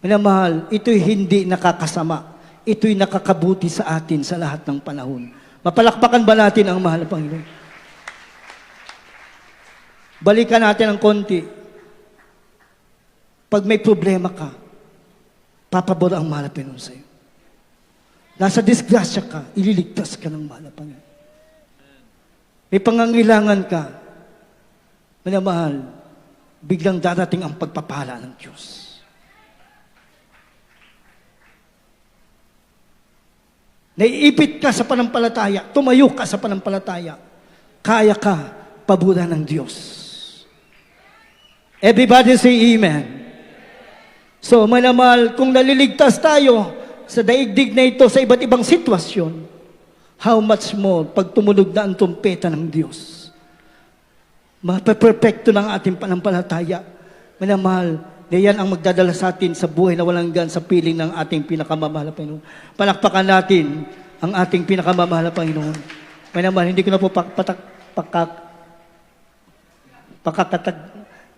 B: Manamahal, ito'y hindi nakakasama. Ito'y nakakabuti sa atin sa lahat ng panahon. Mapalakpakan ba natin ang mahal na Panginoon? Balikan natin ang konti. Pag may problema ka, papabor ang mahal na Panginoon sa'yo. Nasa disgrasya ka, ililigtas ka ng mahal na Panginoon. May pangangailangan ka, manamahal, biglang darating ang pagpapala ng Diyos. Naiipit ka sa panampalataya, tumayo ka sa panampalataya, kaya ka paburan ng Diyos. Everybody say amen. So, manamahal, kung naliligtas tayo sa daigdig na ito sa iba't ibang sitwasyon, how much more pag tumunog na ang tumpeta ng Diyos. Mapaperfecto ng ating panampalataya. Manamahal, na yan ang magdadala sa atin sa buhay na walang hanggan sa piling ng ating pinakamamahal na Panginoon. Palakpakan natin ang ating pinakamamahal na Panginoon. Manamahal, hindi ko na po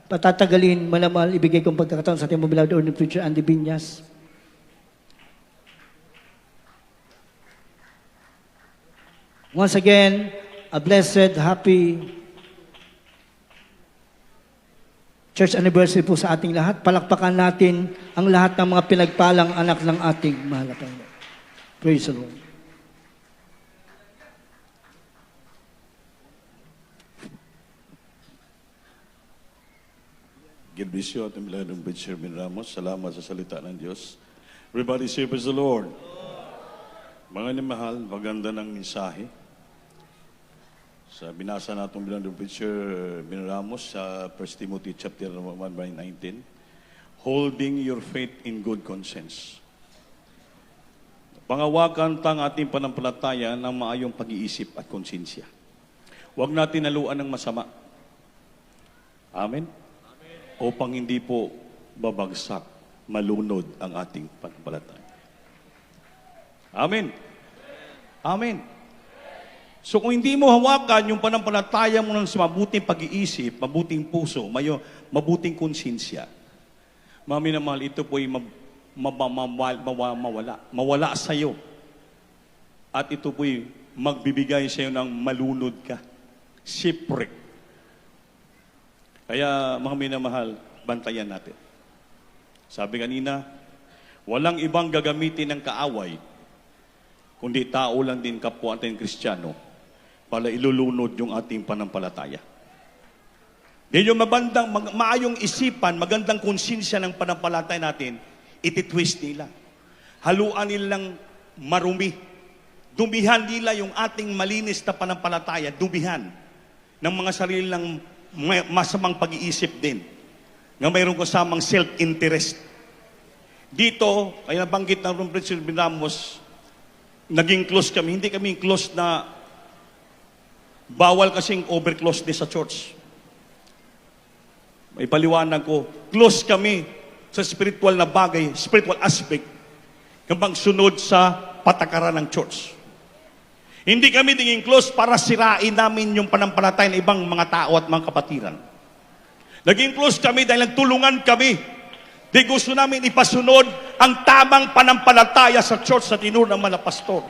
B: patatagalin, manamahal, ibigay kong pagkakataon sa ating beloved ordinary preacher, Andy Binyas. Once again, a blessed, happy church anniversary po sa ating lahat. Palakpakan natin ang lahat ng mga pinagpalang anak ng ating mahal na Panginoon. Praise the Lord.
D: God bless you, ating bilang Preacher Ben Ramos. Salamat sa salita ng Diyos. Everybody say, praise the Lord. Mga mahal, maganda ng mensahe. Sa binasa natong bilang Preacher Ben Ramos sa 1 Timothy chapter 1 verse 19, holding your faith in good conscience. Pangawakan tang ating panampalataya ng maayong pag-iisip at konsensya. Huwag natin naluan ng masama. Amen? Upang hindi po babagsak, malunod ang ating panampalataya. Amen. Amen. So kung hindi mo hawakan yung panampalataya mo ng mabuting pag-iisip, mabuting puso, mabuting konsensya, mami na mahal, ito po ay mawala sa iyo. At ito po ay magbibigay sa iyo ng malunod ka. Shipwreck. Kaya mga minamahal, bantayan natin. Sabi kanina, walang ibang gagamitin ng kaaway, kundi tao lang din kapwa ating Kristiyano para ilulunod yung ating panampalataya. Yan yung maayong isipan, magandang konsensya ng panampalataya natin, ititwist nila. Haluan nilang marumi. Dumihan nila yung ating malinis na panampalataya, dumihan ng mga sarilang masamang pag-iisip din nga mayroong kasamang self-interest. Dito, ay nabanggit ng Preacher Ben Ramos, naging close kami. Hindi kami close na bawal kasing over-closeness sa church. May paliwanag ko, close kami sa spiritual na bagay, spiritual aspect, kapag sunod sa patakaran ng church. Hindi kami naging close para sirain namin yung panampalataya ng ibang mga tao at mga kapatiran. Naging close kami dahil nagtulungan kami. Di gusto namin ipasunod ang tamang panampalataya sa church sa tinuro ng mga pastor.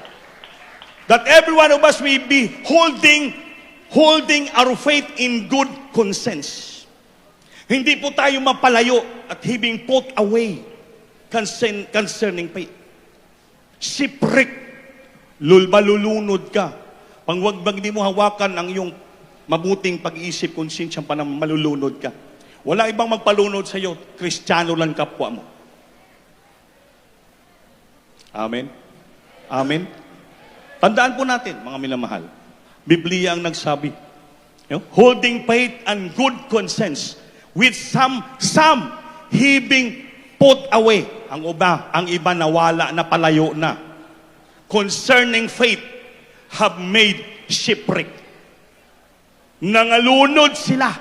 D: That every one of us will be holding our faith in good conscience. Hindi po tayo mapalayo at being put away concerning faith. Shipwreck. Malulunod ka. Pag hindi mo hawakan ang iyong mabuting pag-iisip, konsensyang malulunod ka. Wala ibang magpalunod sa iyo, Kristiyano lang kapwa mo. Amen? Amen? Tandaan po natin, mga minamahal, Biblia ang nagsabi, holding faith and good conscience, with some being put away. Ang iba nawala, napalayo na. Concerning faith, have made shipwreck. Nangalunod sila.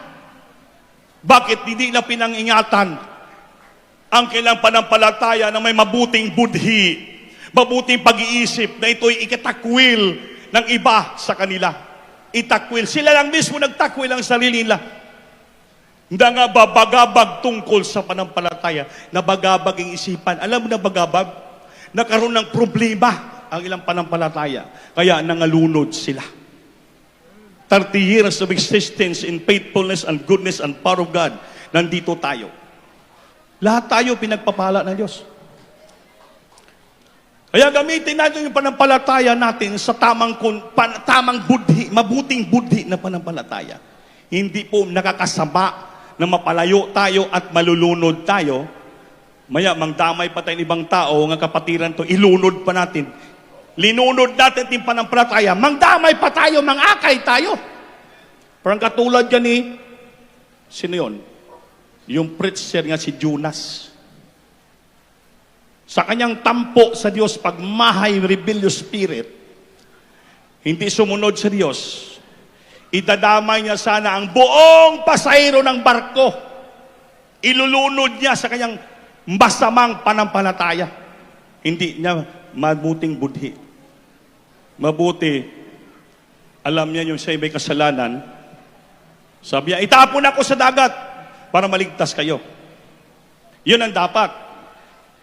D: Bakit hindi na pinangingatan ang kailang panampalataya na may mabuting budhi, mabuting pag-iisip na ito'y ikatakwil ng iba sa kanila? Itakwil. Sila lang mismo nagtakwil ang sarili nila. Hindi nga babagabag tungkol sa panampalataya. Nabagabag ang isipan. Alam mo na bagabag? Nakaroon ng problema ang ilang panampalataya. Kaya nangalunod sila. 30 years of existence in faithfulness and goodness and power of God. Nandito tayo. Lahat tayo pinagpapala ng Diyos. Kaya gamitin natin yung panampalataya natin sa tamang budhi, mabuting budhi na panampalataya. Hindi po nakakasama na mapalayo tayo at malulunod tayo. Maya, mangdamay pa tayo ibang tao, nga kapatiran to, ilunod pa natin. Linunod natin yung panampalataya, mangdamay pa tayo, mangakay tayo. Parang katulad yan ni, sino yun? Yung preacher nga si Jonas. Sa kanyang tampo sa Diyos, pagmahay, rebellious spirit, hindi sumunod sa Diyos, idadamay niya sana ang buong pasahero ng barko. Ilulunod niya sa kanyang masamang panampalataya. Hindi niya mabuting budhi. Mabuti, alam niya yung siya may kasalanan, sabi niya, itapon ako sa dagat para maligtas kayo. Yun ang dapat.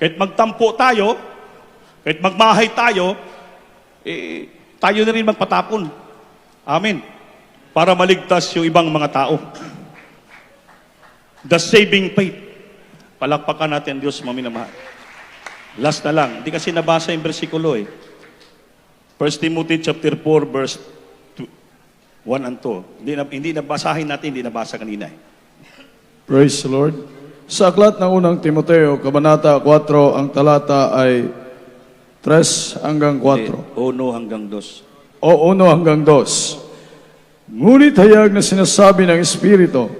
D: Kahit magtampo tayo, kahit magmahay tayo, tayo na rin magpatapon. Amen. Para maligtas yung ibang mga tao. The saving faith. Palakpakan natin Diyos, maminamahal. Last na lang. Hindi kasi nabasa yung bersikulo eh. 1 Timothy chapter 4 verse 1 and 2. Hindi nabasahin natin, hindi nabasa kanina eh.
E: Praise the Lord. Sa aklat ng unang Timoteo, Kabanata 4, ang talata ay 3 hanggang 4.
D: 1 hanggang 2.
E: O 1 hanggang 2. Ngunit hayag na sinasabi ng Espiritu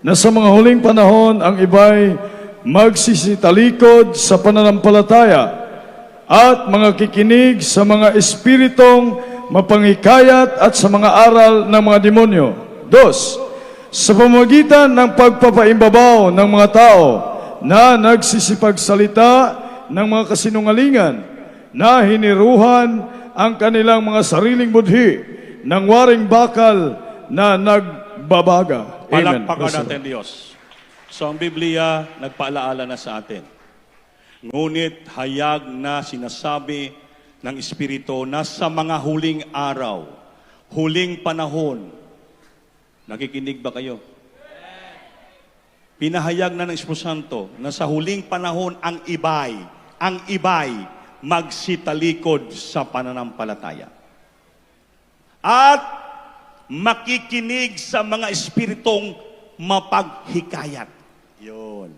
E: na sa mga huling panahon ang iba'y magsisitalikod sa pananampalataya at mga kikinig sa mga espiritong mapanghikayat at sa mga aral ng mga demonyo. 2. Sa pamamagitan ng pagpapaimbabaw ng mga tao na nagsisipagsalita ng mga kasinungalingan na hiniruhan ang kanilang mga sariling budhi ng waring bakal na nagbabaga. Amen.
D: Palakpakan natin Diyos. So ang Biblia, nagpaalaala na sa atin. Ngunit hayag na sinasabi ng Espiritu na sa mga huling araw, huling panahon, nakikinig ba kayo? Pinahayag na ng Espiritu Santo na sa huling panahon ang iba'y magsitalikod sa pananampalataya. At makikinig sa mga espiritong mapaghikayat. Yun.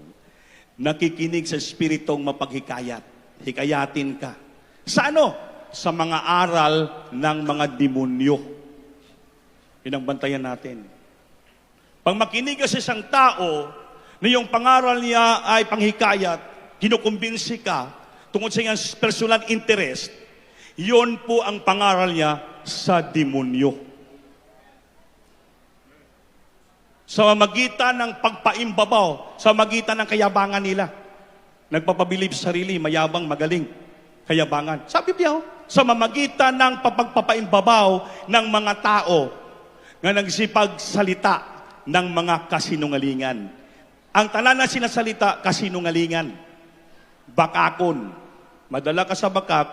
D: Nakikinig sa espiritong mapaghikayat. Hikayatin ka. Sa ano? Sa mga aral ng mga demonyo. Pinagbantayan natin. Pag makinig ka sa isang tao na yung pangaral niya ay panghikayat, kinukumbinsi ka tungkol sa iyang personal interest, yun po ang pangaral niya sa demonyo. Sa magitan ng pagpaimbabaw, sa magitan ng kayabangan nila. Nagpapabilib sa sarili, mayabang, magaling, kayabangan. Sabi niya, sa mamagitan ng pagpapaimbabaw ng mga tao na nagsipagsalita ng mga kasinungalingan. Ang tanan na sinasalita, kasinungalingan. Bakakon. Madala ka sa bakak,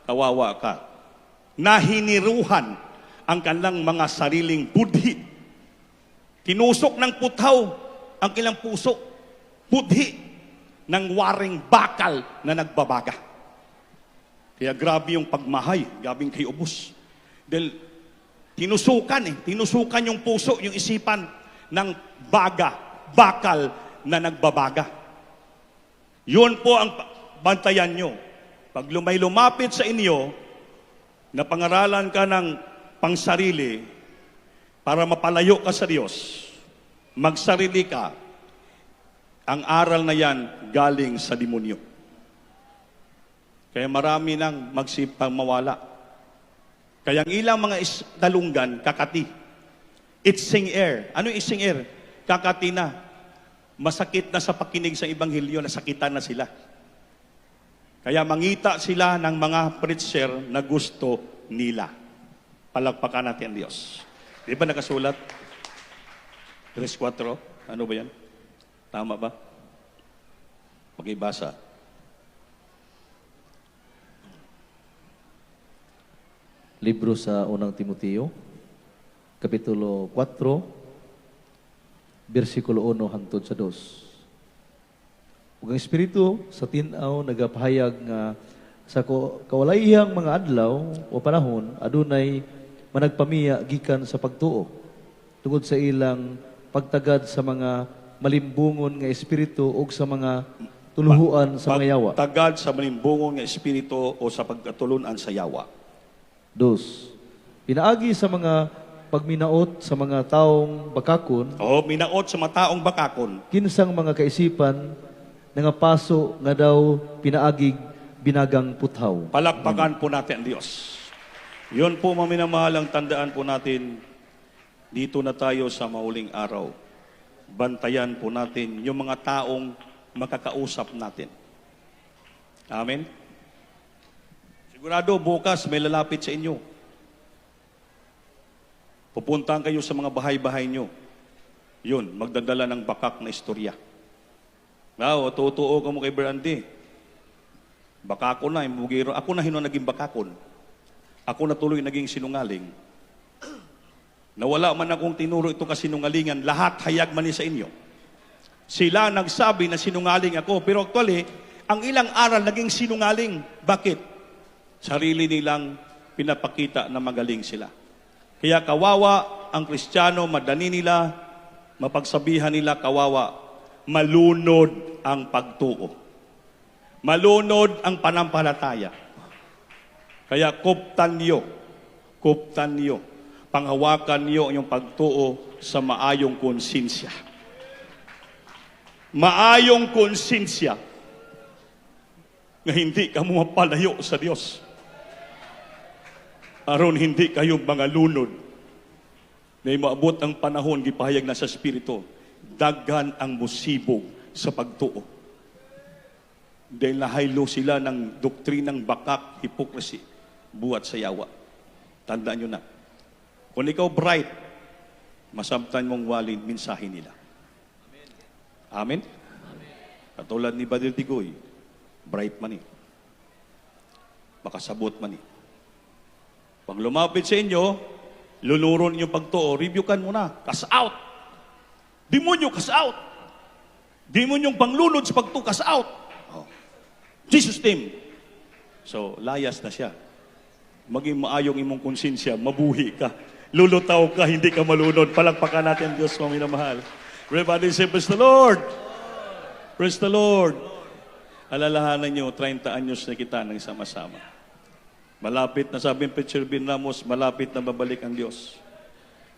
D: kawawa ka. Nahiniruhan ang kanilang mga sariling budhi. Tinusok ng puthaw ang kanilang puso. Budhi ng waring bakal na nagbabaga. Kaya grabe yung pagmahay, gabing kay ubos. Dahil tinusukan yung puso, yung isipan ng bakal na nagbabaga. Yun po ang bantayan nyo. Pag lumapit sa inyo, na pangaralan ka ng pangsarili, para mapalayo ka sa Diyos, magsarili ka, ang aral na yan galing sa demonyo. Kaya marami nang magsipang mawala. Kaya ang ilang mga dalunggan, kakati. Itsing air. Ano yung itsing air? Kakati na. Masakit na sa pakinig sa Ebanghelyo, nasakitan na sila. Kaya mangita sila ng mga preacher na gusto nila. Palakpakan natin Diyos. Di ba nakasulat? 3:4? Ano ba yan? Tama ba? Pakibasa.
C: Libro sa unang Timoteo, Kapitulo 4, versikulo 1 hangtod sa 2. Ug ang Espiritu sa tin-aw nagapahayag nga sa kawalayhang mga adlaw o panahon adunay managpamiya gikan sa pagtuo tungod sa ilang pagtagad sa mga malimbungon nga espiritu o sa mga tuluhuan sa mga yawa.
D: Tagad sa malimbungon nga espiritu o sa pagkatulunan sa yawa.
C: 2. Pinaagi sa mga pagminaot sa mga taong bakakon,
D: O minaot sa mga taong bakakon,
C: kinsang mga kaisipan nga paso nga daw pinaagig binagang puthaw.
D: palakpakan po natin ang Diyos. Yun po, maminamahal, ang tandaan po natin, dito na tayo sa mauling araw. Bantayan po natin yung mga taong makakausap natin. Amen? Sigurado, bukas may lalapit sa inyo. Pupuntahan kayo sa mga bahay-bahay nyo. Yun, magdadala ng bakak na istorya. Now, totoo ka mo kay Brandy. Bakakon na, imugiro. Ako na naging bakakon. Ako na tuloy naging sinungaling. Nawala man akong tinuro ito kasinungalingan, lahat hayag man ni sa inyo. Sila nagsabi na sinungaling ako. Pero actually, ang ilang aral naging sinungaling. Bakit? Sarili nilang pinapakita na magaling sila. Kaya kawawa ang Kristiyano, madali nila, mapagsabihan nila kawawa, malunod ang pagtuo. Malunod ang panampalataya. Kaya kuptan niyo, panghawakan niyo ang iyong pagtuo sa maayong konsensya. Maayong konsensya nga hindi ka mapalayo sa Diyos. Aron hindi kayo mga lunod. May maabot ang panahon, gipahayag na sa Espiritu, daghan ang musibog sa pagtuo. Dahil nahaylo sila ng doktrinang bakak, hypocrisy, buhat sa yawa. Tandaan nyo na. Kung ikaw bright, masabtan mong walin mensahe nila. Amen? Katulad ni Brother Tigoy, bright man eh. Makasabot man eh. Pag lumapit sa inyo, luluron yung pagtuo, rebukan mo na. Cast out. Demonyo, cast out. Demonyong panglunod sa pagtuo, cast out. Oh. Jesus name. So, layas na siya. Maging maayong imong konsensya, mabuhi ka. Lulutaw ka, hindi ka malunod. Palagpakan natin, Diyos, mga minamahal. Everybody say, praise the Lord. Praise the Lord. Alalahanan nyo, 30 anyos na kita nang sama-sama. Malapit na, sabi ng Preacher Ben Ramos, malapit na babalik ang Diyos.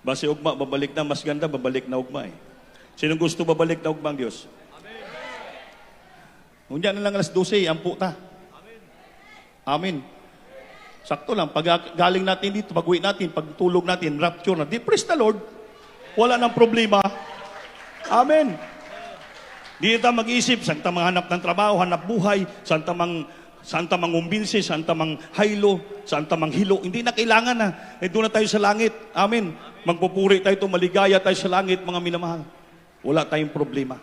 D: Base ugma, babalik na, mas ganda, babalik na ugma eh. Sinong gusto babalik na ugma ang Diyos? Amen. Na lang alas 12, ampu ta. Amen. Sakto lang, pag galing natin dito, pag-uwi natin, pag-tulog natin, rapture natin, praise the Lord. Wala nang problema. Amen. Di tayo mag-isip, saan tayo manghanap ng trabaho, hanap buhay, saan tayo mangumbinsi, saan tayo manghaylo, saan tayo manghilo. Hindi na kailangan na. Doon na tayo sa langit. Amen. Magpupuri tayo, maligaya tayo sa langit, mga minamahal. Wala tayong problema.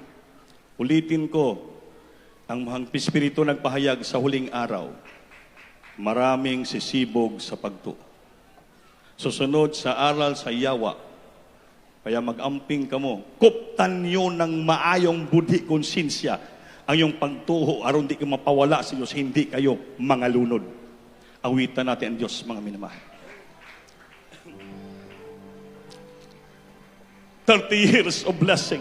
D: Ulitin ko, ang Espiritu nagpahayag sa huling araw, maraming sisibog sa pagtuo. Susunod sa aral sa yawa, kaya mag-amping ka mo, kuptan nyo ng maayong budhi konsensya ang iyong pagtuho, aron di ka mapawala sa Diyos, hindi kayo mga lunod. Awitan natin ang Diyos, mga minamahal. 30 years of blessing.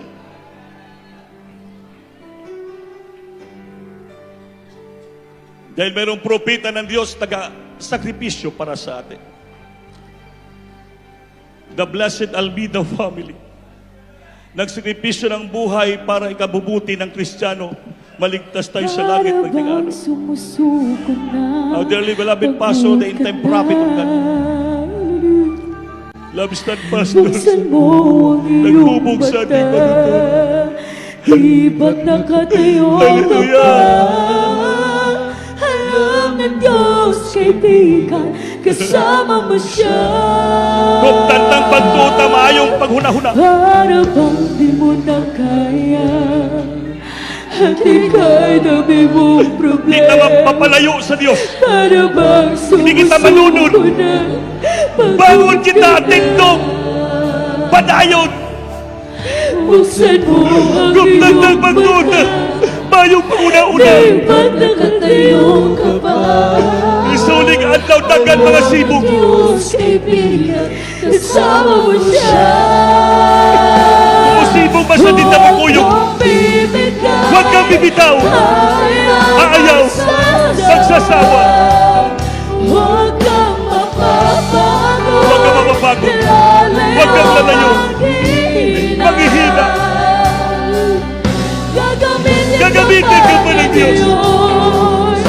D: Dahil mayroong propeta ng Diyos, taga-sakripisyo para sa atin. The Blessed Almeida family. Nagsakripisyo ng buhay para ikabubuti ng Kristiyano. Maligtas tayo sa langit pagtingano. Our dearly beloved pastor, the end-time prophet of God. Love steadfastness. Nagbubog sa ating pagtutunan.
F: Hibag nakatayo ka pa. Alam ng Diyos, kaibigan, kasama mo siya.
D: Kuptan ng pagtuta, maayong paghuna-huna.
F: Para bang di mo na kaya, hindi kaya dami mong problema.
D: Hindi ka mapapalayo sa Diyos.
F: Para bang
D: Hindi kita malunod. Bangon kita, tindog. Padayon.
F: Buksan mo ang
D: Kuptan ng
F: iyong
D: pagtuta,
F: mata.
D: maayong paghuna-una.
F: Hibag nakatayo ka pa.
D: Isuling adlaw dagan mga sibog.
F: Diyos, kaibigan, kasama mo siya.
D: Musibog ba sa dita mo kuyog? Huwag kang bibitaw. Aayaw. Magsasawa.
F: Huwag kang mapapago.
D: Huwag kang mapapago. Huwag kang lalayo. Maghihina. Gagamitin ka pa ng Diyos.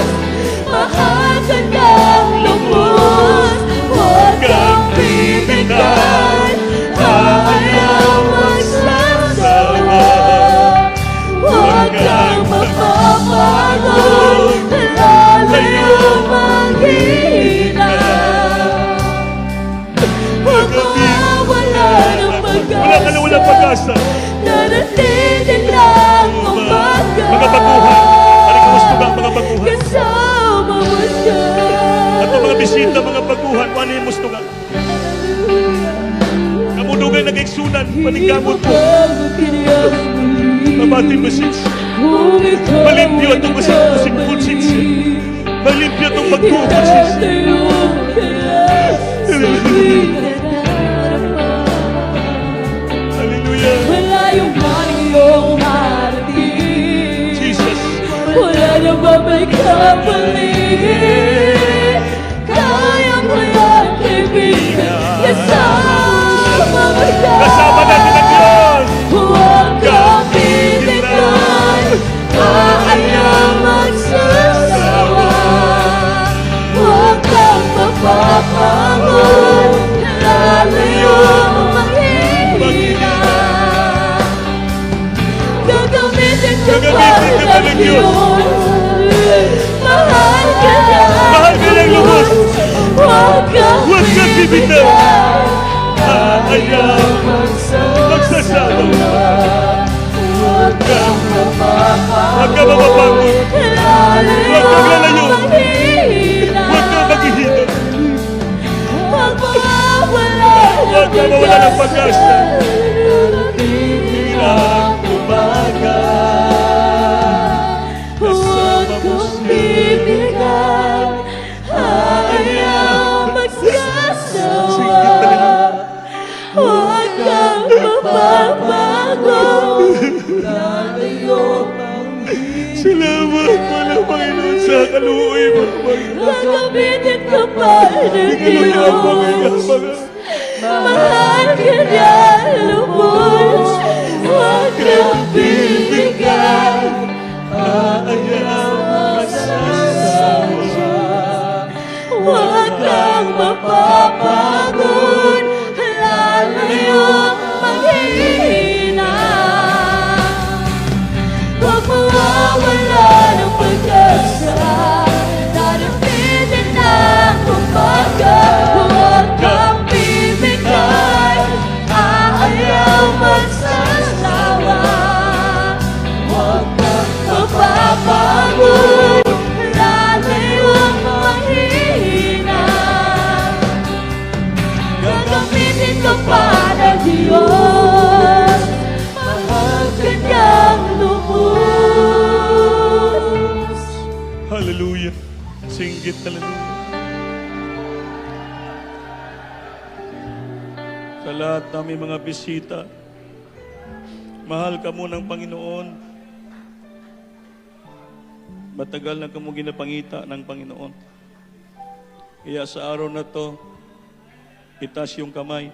F: Mahal ka ng lubos. Huwag kang bibigyan. Ayaw magsasawa. Huwag kang mapapagod. Lalayo maghihina. Huwag mawawala ng pag-asa.
D: Wala ka na walang pag-asa.
F: Darating din lang umaga.
D: Mga baguhan. Ano ka gusto ba, mga baguhan?
F: Kasama mo siya.
D: At ang mga bisita, mga baguhan, ano yung gusto nga? Kamudugan nag-eksunan, paninggamot mo.
F: Hindi mo bago kiniyang muli.
D: Mabati mo sis.
F: Kung ikaw
D: Malimpyo itong masing pulsit siya. Malimpyo itong magtubos sis. Hallelujah.
F: Wala yung iyong marating.
D: Jesus.
F: Wala na ba may kapalit? Kaya mo yan, kaibigan. Kasama mo yan.
D: Kasama natin ang Diyos.
F: Huwag kang bibigyan. Kaya magsasawa. Huwag kang mapapangon. Lalayo manghihina. Gagamitin ka pa ng Diyos. Mahal ka na.
D: Mahal ka ng lubos.
F: Huwag kang
D: Huwag kang bibigyan.
F: Kaya magsasawa. Huwag kang
D: Huwag ka mapapangon. Huwag kang lalayo.
F: manghihina.
D: Huwag ka maghihina.
F: Huwag mawawala
D: Huwag ka mawala ng pag-asa.
F: Hirap umaga. Huwag kang bibigyan. Ayaw magsasawa. Huwag kang mapapago. Lalayo
D: Salamat po ng Panginoon sa kaluoy mo, Panginoon.
F: gagamitin ka pa ng
D: Hallelujah, Panginoon.
F: Diyos. Mahal ka niya, lubos. Huwag kang bibigyan. Ayaw magsasawa. Huwag kang mapapagod. Lalayo manghihina. Huwag mawawala ng pag-asa. Darating ang umaga. Huwag kang bibigyan. Ayaw magsasawa. Huwag kang mapapagod. Lalayo manghihina. Gagamitin ka pa ng Diyos. Mahal ka niyang lubos.
D: Hallelujah. Singgit, hallelujah. Sa lahat namin mga bisita, mahal ka mo ng Panginoon. Matagal na kamo ginapangita ng Panginoon. Kaya sa araw na to, itaas yung kamay.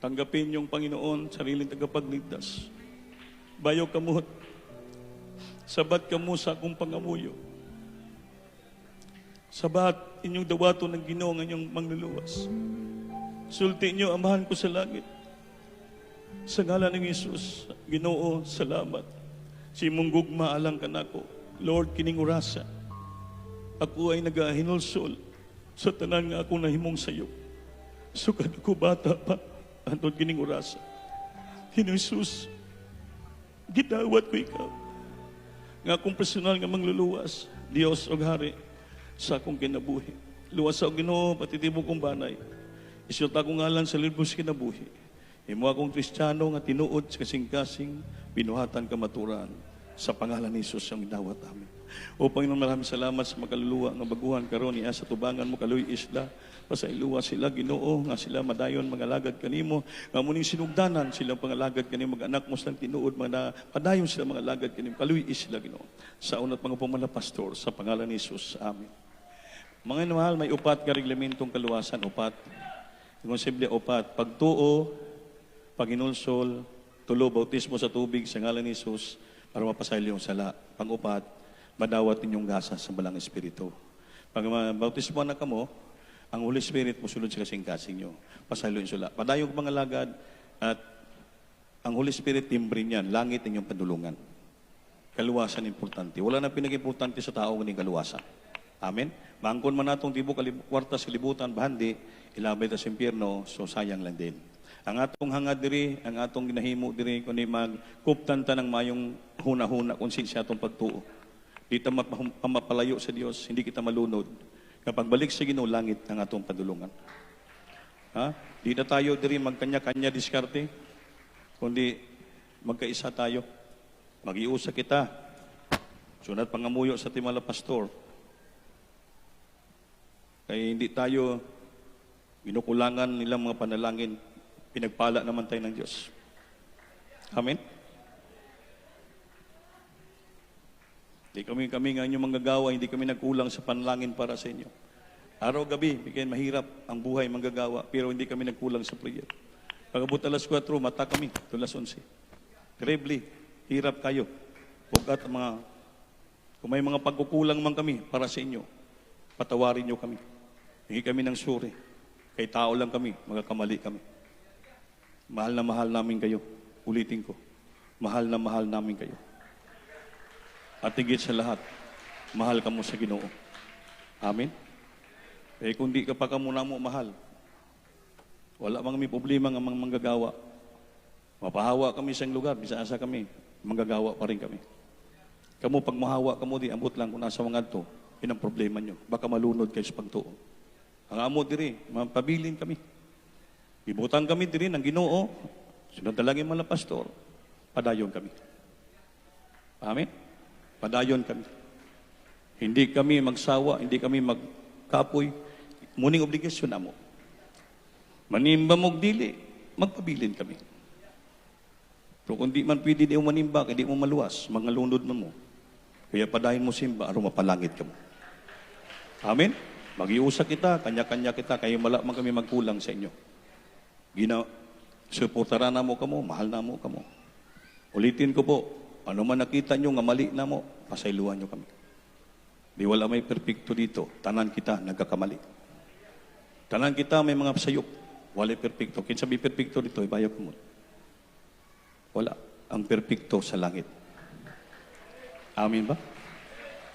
D: Tanggapin yung Panginoon, sariling tagapagligtas. Bayo kamot, sabat kamo sa akong pangamuyo. Sabat inyong dawato ng Ginoo ng inyong mangluluwas. Sulti inyo, amahan ko sa langit. Sa ngalan ng Isus, Ginoo, salamat. Si mong gugma alang kanako, Lord, kining orasa. Ako ay nagahinulsol sa tanan nga ako nahimong sayo. Sukad ako bata pa, antod kining orasa. Ginoo Jesus, gitawat ko ikaw. Nga akong personal nga mangluluwas, Dios og Hari, sa akong kinabuhi. Luwas sa Ginoo, patitibo kong banay. Isulta akong ngalan sa libros kinabuhi. Imo akong Kristiyano nga tinuod sa kasing-kasing, binuhatan kamaturan. Sa pangalan ni Jesus ang dawat amin. O Panginoon, maraming salamat sa makaluluwa nga baguhan karon niya sa tubangan mo kaluy isla. Pasailuwa sila Ginoo nga sila madayon mga lagad kanimo nga muning sinugdanan silang pangalagad kanimo mga anak mo silang tinuod mga padayon sila mga lagad kanimo kaluy isla Ginoo. Sa unat mga pumala pastor sa pangalan ni Jesus. Amen. Mga mahal, may upat ka reglamentong kaluwasan, upat. Kung simple upat, pagtuo, paginulsol, tulo, bautismo sa tubig sa ngalan ni Jesus para mapasaylo yung sala. Pang-upat, madawat ninyong gasa sa balang espiritu. Pag bautismo na kamo, ang Holy Spirit musulod sa kasing-kasing nyo. Pasaylo yung sala. Padayong mga lagad at ang Holy Spirit timbre niyan, langit ninyong padulungan. Kaluwasan importante. Wala na pinag-importante sa tao ng kaluwasan. Amen? Maangkon man natong tibo kwarta sa libutan, bahandi, ilabay ta sa impyerno, so sayang lang din. Ang atong hangad diri, ang atong ginahimo diri kundi magkuptan ta ng mayong huna-huna kung siya atong pagtuo. Di ta mapalayo sa Dios, hindi kita malunod. Kapag balik sa Ginoo, langit ang atong padulungan. Ha? Di na tayo diri magkanya-kanya diskarte, kundi magkaisa tayo. Mag-iusa kita. Sunat pangamuyo sa timala pastor. Kaya hindi tayo binukulangan nilang mga panalangin. Pinagpala naman tayo ng Diyos. Amen? Hindi kami nga inyong manggagawa, hindi kami nagkulang sa panalangin para sa inyo. Araw-gabi, bigyan mahirap ang buhay manggagawa, pero hindi kami nagkulang sa prayer. Pag-abot alas 4, mata kami, alas 11. Terribly, hirap kayo. Pagkat kung may mga pagkukulang man kami para sa inyo, patawarin nyo kami. Hingi kami ng suri. Kay tao lang kami, magkakamali kami. Mahal na mahal namin kayo. Ulitin ko, mahal na mahal namin kayo. At higit sa lahat, mahal ka mo sa Ginoo. Amen? Eh kung di ka pa ka muna mo mahal, wala mang may problema ng mga manggagawa. Mapahawa kami sa lugar, bisa-asa kami, manggagawa pa rin kami. Kamu pag mahawa kamo di, ambot lang kung nasa mga to, yun ang problema nyo. Baka malunod kayo sa pagtuo. Ang amo diri, mapabilin kami. Ibutang kami diri ng Ginoo, sunod dalangin mga pastor, padayon kami. Amen? Padayon kami. Hindi kami magsawa, hindi kami magkapoy. Muning obligasyon na mo. Manimba mong dili, magpabilin kami. Pero kung di man pwede di mo manimba, hindi mo maluwas, mga lunod mo. Kaya padayon mo simba, araw mapalangit ka mo. Amen? Mag-iusa kita, kanya-kanya kita, kayo man kami magkulang sa inyo. Suportara na mo kamo, mahal na mo kamo. Ulitin ko po, ano man nakita nyo nga mali na mo, pasayluhan nyo kami. Di wala may perpekto dito. Tanan kita, nagkakamali. Tanan kita, may mga sayop. Wala perpekto. Kinsabi perpekto dito, ibayaw ko mo. Wala. Ang perpekto sa langit. Amin ba?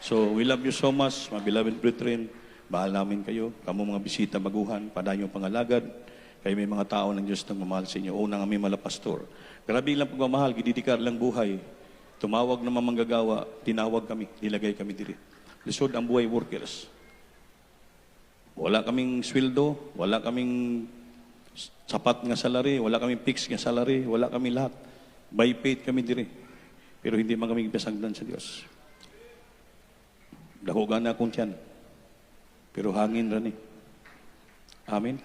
D: So, we love you so much, my beloved brethren. Bahal namin kayo. Kamu mga bisita baguhan, padayon pangalagad. Kayo may mga tao ng Diyos nang mamahal sa inyo. Unang aming malapastor. Grabe lang pagmamahal, gididikar lang buhay. Tumawag na manggagawa, tinawag kami, nilagay kami diri. Lisod ang buhay workers. Wala kaming sweldo, wala kaming sapat nga salary, wala kaming fixed nga salary, wala kami lahat. By faith kami diri. Pero hindi man kami ipasagdan sa Diyos. Dahugan na akong tiyan. Pero hangin rin eh. Amen?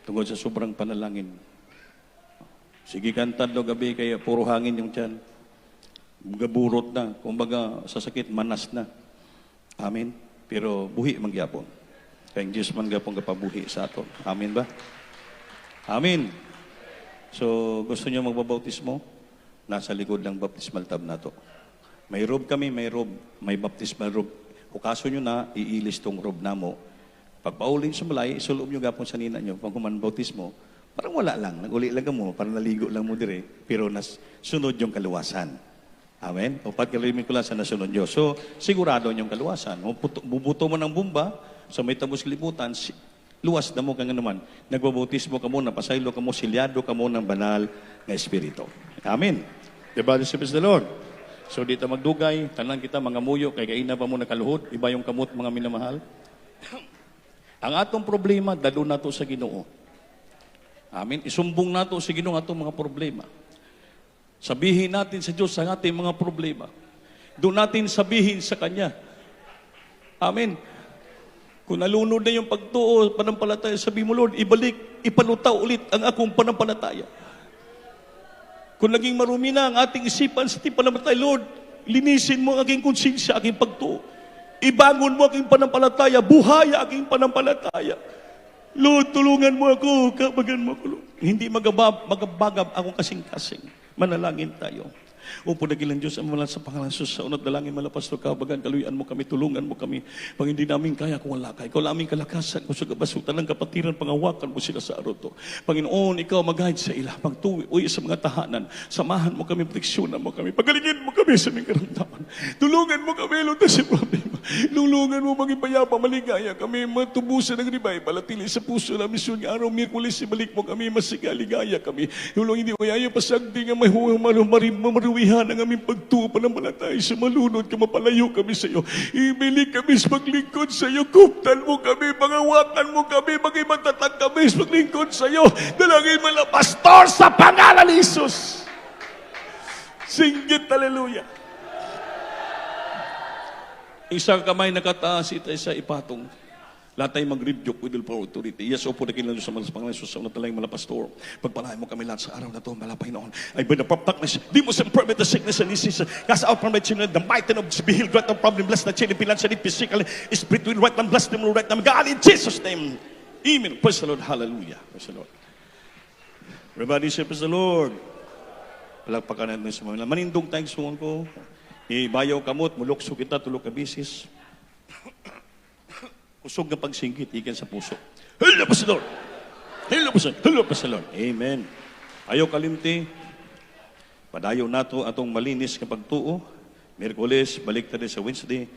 D: Tungkol sa sobrang panalangin. Sige kantad do gabi, kaya puro hangin yung tiyan. Gaburot na, kumbaga sa sakit, manas na. Amen? Pero buhi mangyapon. Kaya ang Diyos man gapong kapabuhi sa aton. Amen ba? Amen. So, gusto niyo magbabautismo? Nasa likod ng baptismal tab na to. May robe kami, may baptismal robe. Hukaso nyo na, iilis tong robe na mo. Pagpaulin sa malay, isulob nyo gapon sa nina nyo, pag kuman bautismo, parang wala lang, nag-uli lang mo, parang naligo lang mo dire, pero sunod yung kaluwasan. Amen? O pagkalimin ko lang sa nasunod Diyos. So, sigurado yung kaluwasan. Bubuto mo ng bumba, sa may tabos kalibutan, luwas na mo kang naman. Nagbabautismo ka mo, napasaylo ka mo, silyado ka mo ng banal na Espiritu. Amen. The brothers and sisters of the Lord. So, dito magdugay, tanan kita mga muyo, kay kaina pa mo nakaluhod, iba yung kamot mga minamahal. Ang atong problema, dalo na to sa Ginoo. Amen. Isumbong na to sa Ginoo atong mga problema. Sabihin natin sa Diyos ang ating mga problema. Doon natin sabihin sa Kanya. Amen. Kung nalunod na yung pagtuo, panampalataya, sabi mo, Lord, ibalik, ipalutaw ulit ang akong panampalataya. Kung naging marumi na ang ating isipan sa ating panampalataya, Lord, linisin mo ang aking konsensya, aking pagtuo. Ibangon mo aking panampalataya, buhaya aking panampalataya. Lord, tulungan mo ako, kabagan mo ako, Lord. Hindi magabagab akong kasing-kasing. Manalangin tayo. Upo nagilang Diyos, ang malang sa pangalan sa unat dalangin, malapastor kabagan, kaluyan mo kami, tulungan mo kami. Pag hindi namin kaya kung wala ka, ikaw laming kalakasan, kung sa kabasutan ng kapatiran, pangawakan mo sila sa araw to. Panginoon, ikaw mag-guide sa ila, pagtuwi sa mga tahanan, samahan mo kami, proteksyonan mo kami, pagalingin mo kami sa aming karamdaman. Tulungan mo kami, Lord, sa problema. Tulungan mo maging payapa, maligaya kami, matubusan ng revival, atili sa puso na misyon ng araw, Miyerkules, ibalik mo kami, masigaligaya kami. Tulong hindi kaya pasagdi nga may maruwihan ang aming pagtuo pananampalataya sa malunod ka, mapalayo kami sa iyo. Ibili kami sa paglingkod sa iyo, kuptan mo kami, pangawakan mo kami, maging matatag kami promise maglingkod sa iyo. Dalangin mo lang, Pastor, sa pangalan ni Jesus. Singgit, hallelujah. Isang kamay nakataas, ita sa ipatong. Lahat tayo mag-rebuke with the power authority. Yes, opo, nakilang sa mga pangalan sa una talang mga pastor. Pagpalain mo kami lahat sa araw na ito, malapay noon. I burn the darkness, demons and permit the sickness and disease. Cast out from my children, the mighty of be healed, right now, problem, bless the children, financially, physically, spiritually, right now, bless them, right now, God, in Jesus' name. Amen. Praise the Lord. Hallelujah. Praise the Lord. Everybody say, praise the Lord. Palagpakan natin sa mga manindong tayong sungon ko. Ibayaw kamot, mulokso kita, tulog ka bisis. Kusog na pagsingkit, ikan sa puso. Hello pa sa Lord! Hello pa sa Lord! Amen. Ayaw kalimti. Padayaw nato atong malinis na pagtuo. Miyerkules, balik tayo sa Wednesday.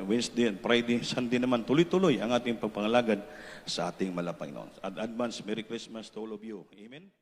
D: Wednesday and Friday, Sunday naman, tuloy-tuloy ang ating pagpangalagad sa ating malapay noon. Advance, Merry Christmas to all of you. Amen.